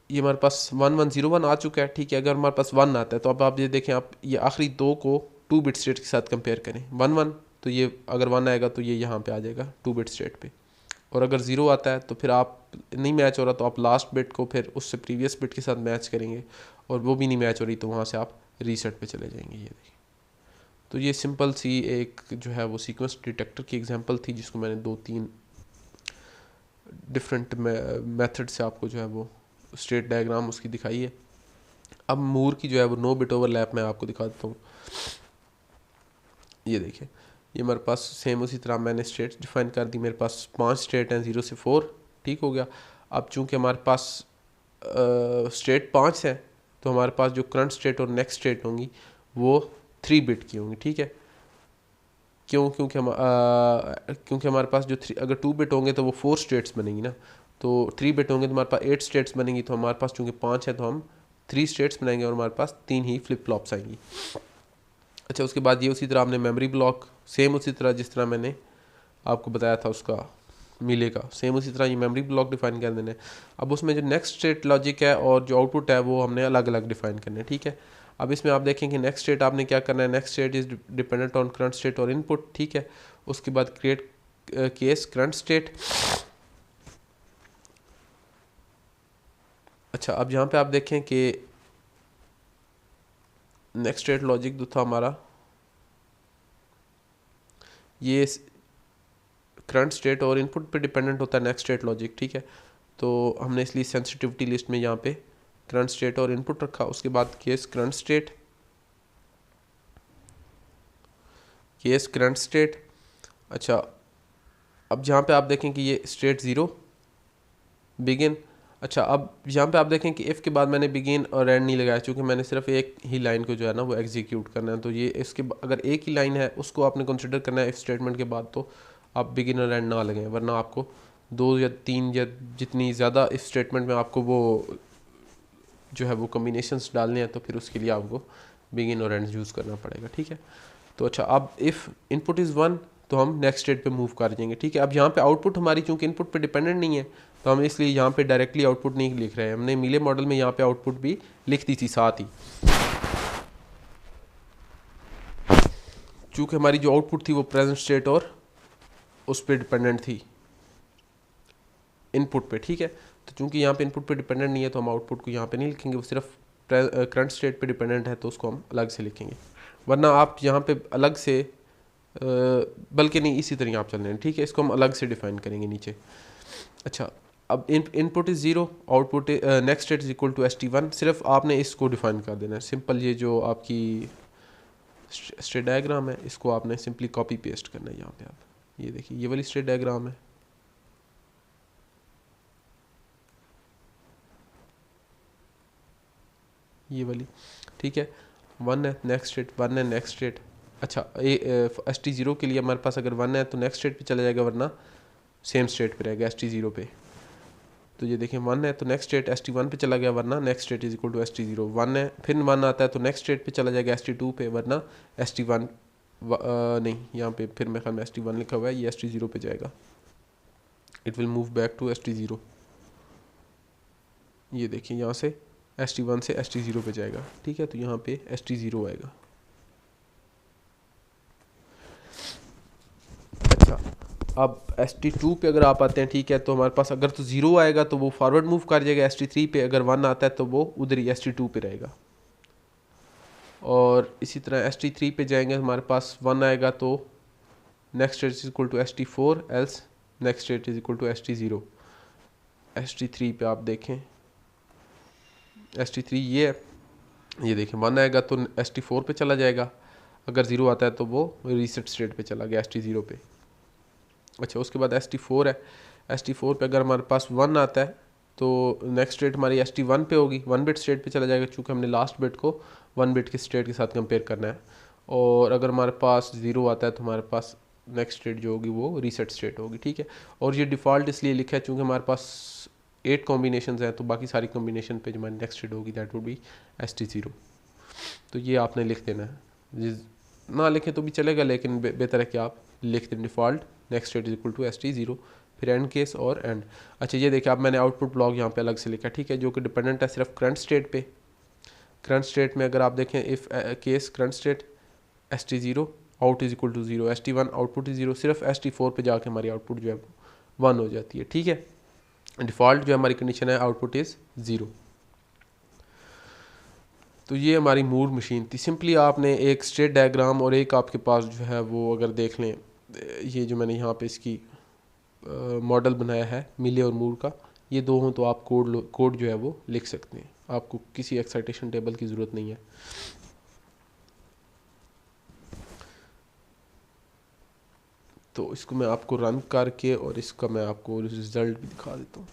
ये हमारे पास 1101 आ चुका है, ठीक है। अगर हमारे पास 1 आता है तो अब आप ये देखें, आप ये आखिरी दो को 2 बिट स्टेट के साथ कंपेयर करें। 11 तो ये अगर 1 आएगा तो ये यहाँ पे आ जाएगा 2 बिट स्टेट पे, और अगर 0 आता है तो फिर आप नहीं मैच हो रहा तो आप लास्ट बिट को फिर उससे प्रीवियस बिट के साथ मैच करेंगे, और वो भी नहीं मैच हो रही तो वहाँ से आप रीसेट पे चले जाएंगे। ये देखिए, तो ये सिंपल सी एक जो है वो सीक्वेंस डिटेक्टर की एग्जांपल थी, जिसको मैंने 2-3 डिफरेंट मेथड से आपको जो है वो स्टेट डायग्राम उसकी दिखाई है। अब मूर की जो है वो 9 बिट ओवरलैप मैं आपको दिखा देता हूँ। ये देखिए, ये मेरे पास सेम उसी तरह मैंने स्टेट डिफाइन कर दी। मेरे पास 5 स्टेट हैं 0 से 4, ठीक हो गया। अब चूंकि हमारे पास स्टेट 5 है तो हमारे पास जो करंट स्टेट और नेक्स्ट स्टेट होंगी वो 3 बिट की होंगी, ठीक है। क्यों? क्योंकि हमारे पास जो अगर 2 बिट होंगे तो वो 4 स्टेट्स बनेंगी ना, तो 3 बिट होंगे तो हमारे पास 8 स्टेट्स बनेंगी। तो हमारे पास चूंकि 5 है तो हम 3 स्टेट्स बनाएंगे और हमारे पास 3 ही फ्लिप फ्लॉप्स आएंगी। अच्छा, उसके बाद ये उसी तरह आपने मेमोरी ब्लॉक सेम उसी तरह जिस तरह मैंने आपको बताया था उसका मिले का, सेम उसी तरह ये मेमोरी ब्लॉक डिफाइन कर देने। अब उसमें जो नेक्स्ट स्टेट लॉजिक है और जो आउटपुट है वो हमने अलग अलग डिफाइन करने हैं, ठीक है। अब इसमें आप देखें कि नेक्स्ट स्टेट आपने क्या करना है, next state is dependent on current state और इनपुट, ठीक है। उसके बाद क्रिएट केस करंट स्टेट। अच्छा, अब यहाँ पे आप देखें कि नेक्स्ट स्टेट लॉजिक जो था हमारा, ये करंट स्टेट और इनपुट पे डिपेंडेंट होता है नेक्स्ट स्टेट लॉजिक, ठीक है। तो हमने इसलिए सेंसिटिविटी लिस्ट में यहाँ पे करंट स्टेट और इनपुट रखा। उसके बाद case current state, case current state. अच्छा, अब यहाँ पे आप देखें कि ये स्टेट 0 बिगिन। अच्छा, अब यहाँ पे आप देखें कि इफ़ के बाद मैंने बिगिन और एंड नहीं लगाया, क्योंकि मैंने सिर्फ एक ही लाइन को जो है ना वो एग्जीक्यूट करना है। तो ये इसके अगर एक ही लाइन है उसको आपने कंसिडर करना है इफ़ स्टेटमेंट के बाद, तो आप बिगिन और एंड ना लगाएं, वरना आपको 2 या 3 या जितनी ज़्यादा इफ़ स्टेटमेंट में आपको वो जो है वो कम्बिनेशंस डालने हैं तो फिर उसके लिए आपको बिगिन और एंड यूज़ करना पड़ेगा, ठीक है। तो अच्छा, अब इफ़ इनपुट इज़ 1 तो हम नेक्स्ट स्टेट पे मूव कर जाएंगे, ठीक है। अब यहाँ पे आउटपुट हमारी चूंकि इनपुट पे डिपेंडेंट नहीं है तो हम इसलिए यहाँ पे डायरेक्टली आउटपुट नहीं लिख रहे हैं। हमने मिले मॉडल में यहाँ पे आउटपुट भी लिख दी थी साथ ही, चूँकि हमारी जो आउटपुट थी वो प्रेजेंट स्टेट और उस पर डिपेंडेंट थी इनपुट पे, ठीक है। तो चूंकि यहाँ पे इनपुट पे डिपेंडेंट नहीं है तो हम आउटपुट को यहाँ पे नहीं लिखेंगे, वो सिर्फ करंट स्टेट पे डिपेंडेंट है तो उसको हम अलग से लिखेंगे। वरना आप यहाँ पे अलग से बल्कि नहीं, इसी तरह आप चल रहे हैं, ठीक है। इसको हम अलग से डिफाइन करेंगे नीचे। अच्छा, अब input is 0, output next state is equal to ST1। सिर्फ आपने इसको डिफाइन कर देना है सिंपल। ये जो आपकी स्टेट डायग्राम है इसको आपने सिंपली कॉपी पेस्ट करना है यहाँ पे। आप ये देखिए, ये वाली स्टेट डायग्राम है, ये वाली, ठीक है। 1 है नेक्स्ट स्टेट, 1 है नेक्स्ट स्टेट। अच्छा, ST0 के लिए हमारे पास अगर 1 है तो नेक्स्ट स्टेट पे चला जाएगा, वरना सेम स्टेट पे रहेगा ST0 पे। तो ये देखें, 1 है तो नेक्स्ट स्टेट ST1 पे चला गया, वरना next state is equal to ST0। 1 है, फिर 1 आता है तो नेक्स्ट स्टेट पे चला जाएगा ST2 पे, वरना ST1 नहीं, यहाँ पे फिर मेरे ख्याल में ST1 लिखा हुआ है, ये ST0 पे जाएगा। It will move back to ST0। ये देखिए, यहाँ से ST1 से ST0 पे जाएगा, ठीक है। तो यहाँ पे ST0 आएगा। अच्छा, अब ST2 पे अगर आप आते हैं, ठीक है, तो हमारे पास अगर तो 0 आएगा तो वो फॉरवर्ड मूव कर जाएगा ST3 पे, अगर 1 आता है तो वो उधर ही ST2 पे रहेगा। और इसी तरह ST3 पे जाएंगे, हमारे पास 1 आएगा तो next state is equal to ST4, else next state is equal to ST0। ST3 पे आप देखें, ST3 ये है, ये देखें 1 आएगा तो ST4 पे चला जाएगा, अगर 0 आता है तो वो रीसेट स्टेट पे चला गया ST0 पे। अच्छा, उसके बाद ST4 है, ST4 पे अगर हमारे पास 1 आता है तो नेक्स्ट स्टेट हमारी ST1 पे होगी, 1 बिट स्टेट पे चला जाएगा, चूँकि हमने लास्ट बिट को 1 बिट के स्टेट के साथ कंपेयर करना है। और अगर हमारे पास 0 आता है तो हमारे पास नेक्स्ट स्टेट जो होगी वो रीसेट स्टेट होगी, ठीक है। और ये डिफ़ॉल्ट इसलिए लिखा है चूँकि हमारे पास 8 कॉम्बिनेशन हैं, तो बाकी सारी कॉम्बिनेशन पे जो हमारी नेक्स्ट स्टेट होगी दैट वुड बी ST0। तो ये आपने लिख देना है, ना लिखें तो भी चलेगा, लेकिन बेहतर है कि आप लिख दें default next state is equal to ST0, फिर एंड केस और एंड। अच्छा ये देखिए, अब मैंने आउटपुट ब्लॉक यहाँ पे अलग से लिखा, ठीक है, जो कि डिपेंडेंट है सिर्फ करंट स्टेट पे। करंट स्टेट में अगर आप देखें, if case current state ST0 out is equal to 0, ST1 output is 0, सिर्फ ST4 पे जाके हमारी आउटपुट जो है 1 हो जाती है, ठीक है। डिफ़ॉल्ट जो हमारी कंडीशन है आउटपुट इज़ 0। तो ये हमारी मूर मशीन थी। सिंपली आपने एक स्टेट डायग्राम और एक आपके पास जो है वो अगर देख लें, ये जो मैंने यहाँ पे इसकी मॉडल बनाया है मिले और मूर का, ये दो हों तो आप कोड जो है वो लिख सकते हैं, आपको किसी एक्साइटेशन टेबल की ज़रूरत नहीं है। तो इसको मैं आपको रन करके और इसका मैं आपको रिज़ल्ट भी दिखा देता हूँ।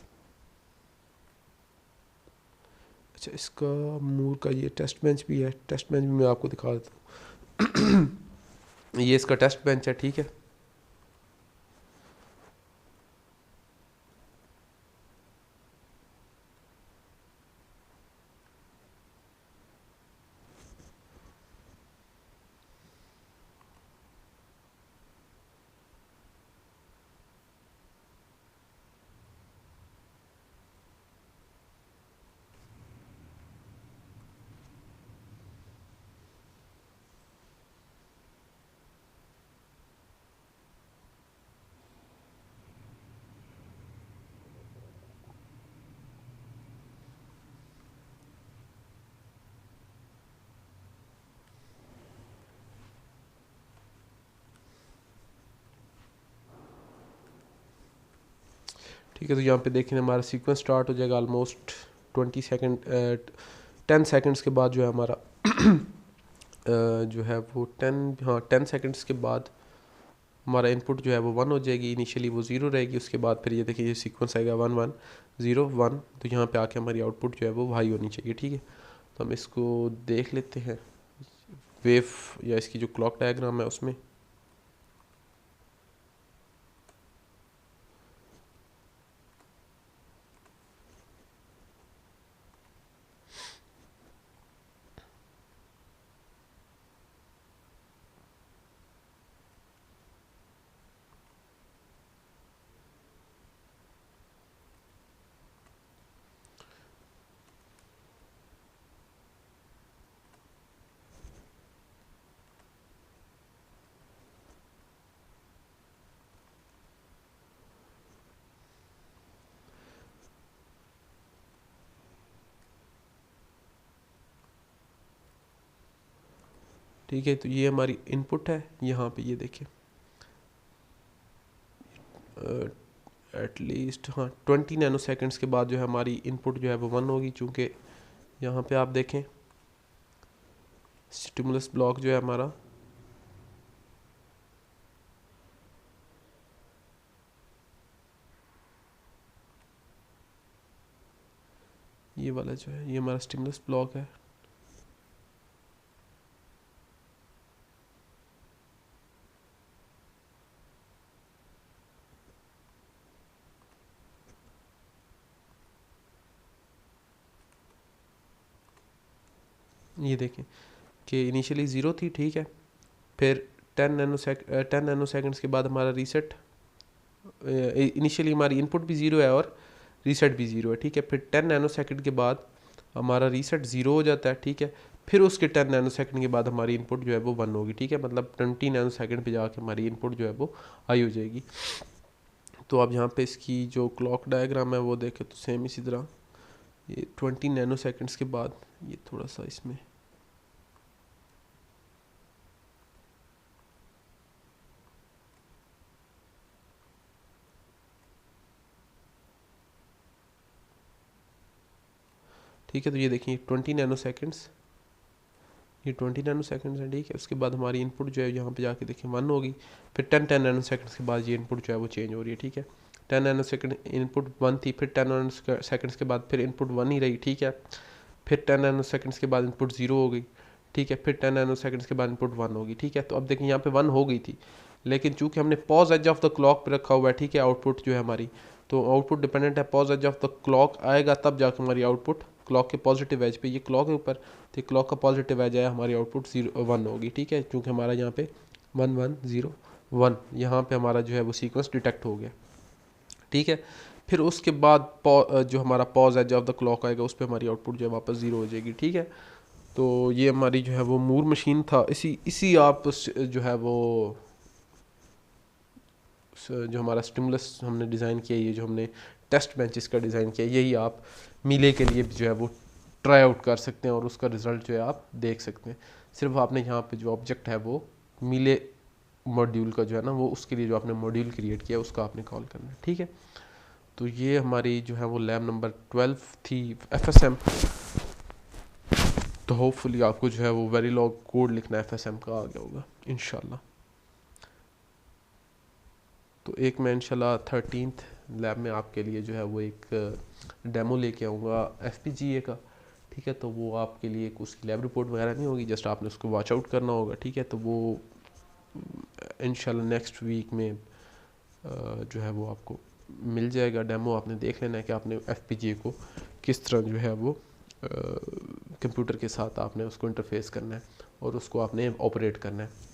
अच्छा, इसका मूर का ये टेस्ट बेंच भी है, टेस्ट बेंच भी मैं आपको दिखा देता हूँ। ये इसका टेस्ट बेंच है, ठीक है। ठीक है, तो यहाँ पे देखें हमारा सीक्वेंस स्टार्ट हो जाएगा ऑलमोस्ट 10 सेकंड्स के बाद जो है हमारा जो है वो 10 सेकंड्स के बाद हमारा इनपुट जो है वो 1 हो जाएगी। इनिशियली वो 0 रहेगी, उसके बाद फिर ये देखिए ये सीक्वेंस आएगा 1 1 0 1, तो यहाँ पे आके हमारी आउटपुट जो है वो हाई होनी चाहिए, ठीक है। तो हम इसको देख लेते हैं वेव या इसकी जो क्लॉक डायग्राम है उसमें। ठीक है, तो ये हमारी इनपुट है, यहाँ पे ये देखिए एटलीस्ट 20 नैनो सेकेंड्स के बाद जो है हमारी इनपुट जो है वो 1 होगी, चूँकि यहाँ पे आप देखें स्टिमुलस ब्लॉक जो है हमारा ये वाला जो है ये हमारा स्टिमुलस ब्लॉक है। ये देखें कि इनिशियली 0 थी, ठीक है, फिर 10 नैनो सेकेंड्स के बाद हमारा रीसेट, इनिशियली हमारी इनपुट भी 0 है और रीसेट भी 0 है, ठीक है। फिर 10 नैनो सेकेंड के बाद हमारा रीसेट 0 हो जाता है, ठीक है। फिर उसके 10 नैनो सेकेंड के बाद हमारी इनपुट जो है वो 1 होगी, ठीक है, मतलब 20 नैनो सेकेंड पे जाके हमारी इनपुट जो है वो हाई हो जाएगी। तो आप यहाँ पे इसकी जो क्लॉक डायग्राम है वो देखें तो सेम इसी तरह ये 20 नैनो सेकेंड्स के बाद ये थोड़ा सा इसमें ठीक है। तो ये देखिए 20 नैनो सेकेंड्स, ये 20 नैनो सेकेंड्स है, ठीक है। उसके बाद हमारी इनपुट जो है यहाँ पे जाके देखिए 1 होगी, फिर 10 नैनो सेकेंड्स के बाद ये इनपुट जो है वो चेंज हो रही है, ठीक है। 10 नैनो सेकेंड इनपुट 1 थी, फिर 10 नैनो सेकेंड्स के बाद फिर इनपुट 1 ही रही, ठीक है। फिर 10 नैनो सेकेंड्स के बाद इनपुट 0 हो गई, ठीक है। फिर 10 नैनो सेकेंड्स के बाद इनपुट 1 होगी, ठीक है। तो अब देखिए यहाँ पे 1 हो गई थी, लेकिन चूंकि हमने pos edge of the clock पे रखा हुआ है, ठीक है, आउटपुट जो है हमारी, तो आउटपुट डिपेंडेंट है pos edge of the clock आएगा तब जाकर हमारी आउटपुट क्लॉक के पॉजिटिव एज पे, ये क्लॉक है ऊपर, तो क्लॉक का पॉजिटिव एज आया हमारी आउटपुट 1 होगी, ठीक है, क्योंकि हमारा यहाँ पे 1 1 0 1 यहाँ पे हमारा जो है वो सीक्वेंस डिटेक्ट हो गया, ठीक है। फिर उसके बाद जो हमारा pos edge of the clock आएगा उस पर हमारी आउटपुट जो है वापस ज़ीरो हो जाएगी। ठीक है। तो ये हमारी जो है वो मूर मशीन था। इसी आप जो है वो जो हमारा स्टिमुलस हमने डिज़ाइन किया, ये जो हमने टेस्ट बेंचेस का डिज़ाइन किया, यही आप मीले के लिए जो है वो ट्राई आउट कर सकते हैं और उसका रिज़ल्ट जो है आप देख सकते हैं। सिर्फ आपने यहाँ पे जो ऑब्जेक्ट है वो मीले मॉड्यूल का जो है ना वो उसके लिए जो आपने मॉड्यूल क्रिएट किया उसका आपने कॉल करना है। ठीक है। तो ये हमारी जो है वो लैब नंबर 12 थी FSM। तो होपफुली आपको जो है वो वेरीलॉग कोड लिखना FSM का आ गया होगा इंशाल्लाह। तो एक मैं इंशाल्लाह 13th लैब में आपके लिए जो है वो एक डेमो लेके आऊँगा FPGA का। ठीक है। तो वो आपके लिए उसकी लैब रिपोर्ट वगैरह नहीं होगी, जस्ट आपने उसको वॉच आउट करना होगा। ठीक है। तो वो इंशाल्लाह नेक्स्ट वीक में जो है वो आपको मिल जाएगा डेमो। आपने देख लेना है कि आपने FPGA को किस तरह जो है वो कंप्यूटर के साथ आपने उसको इंटरफेस करना है और उसको आपने ऑपरेट करना है।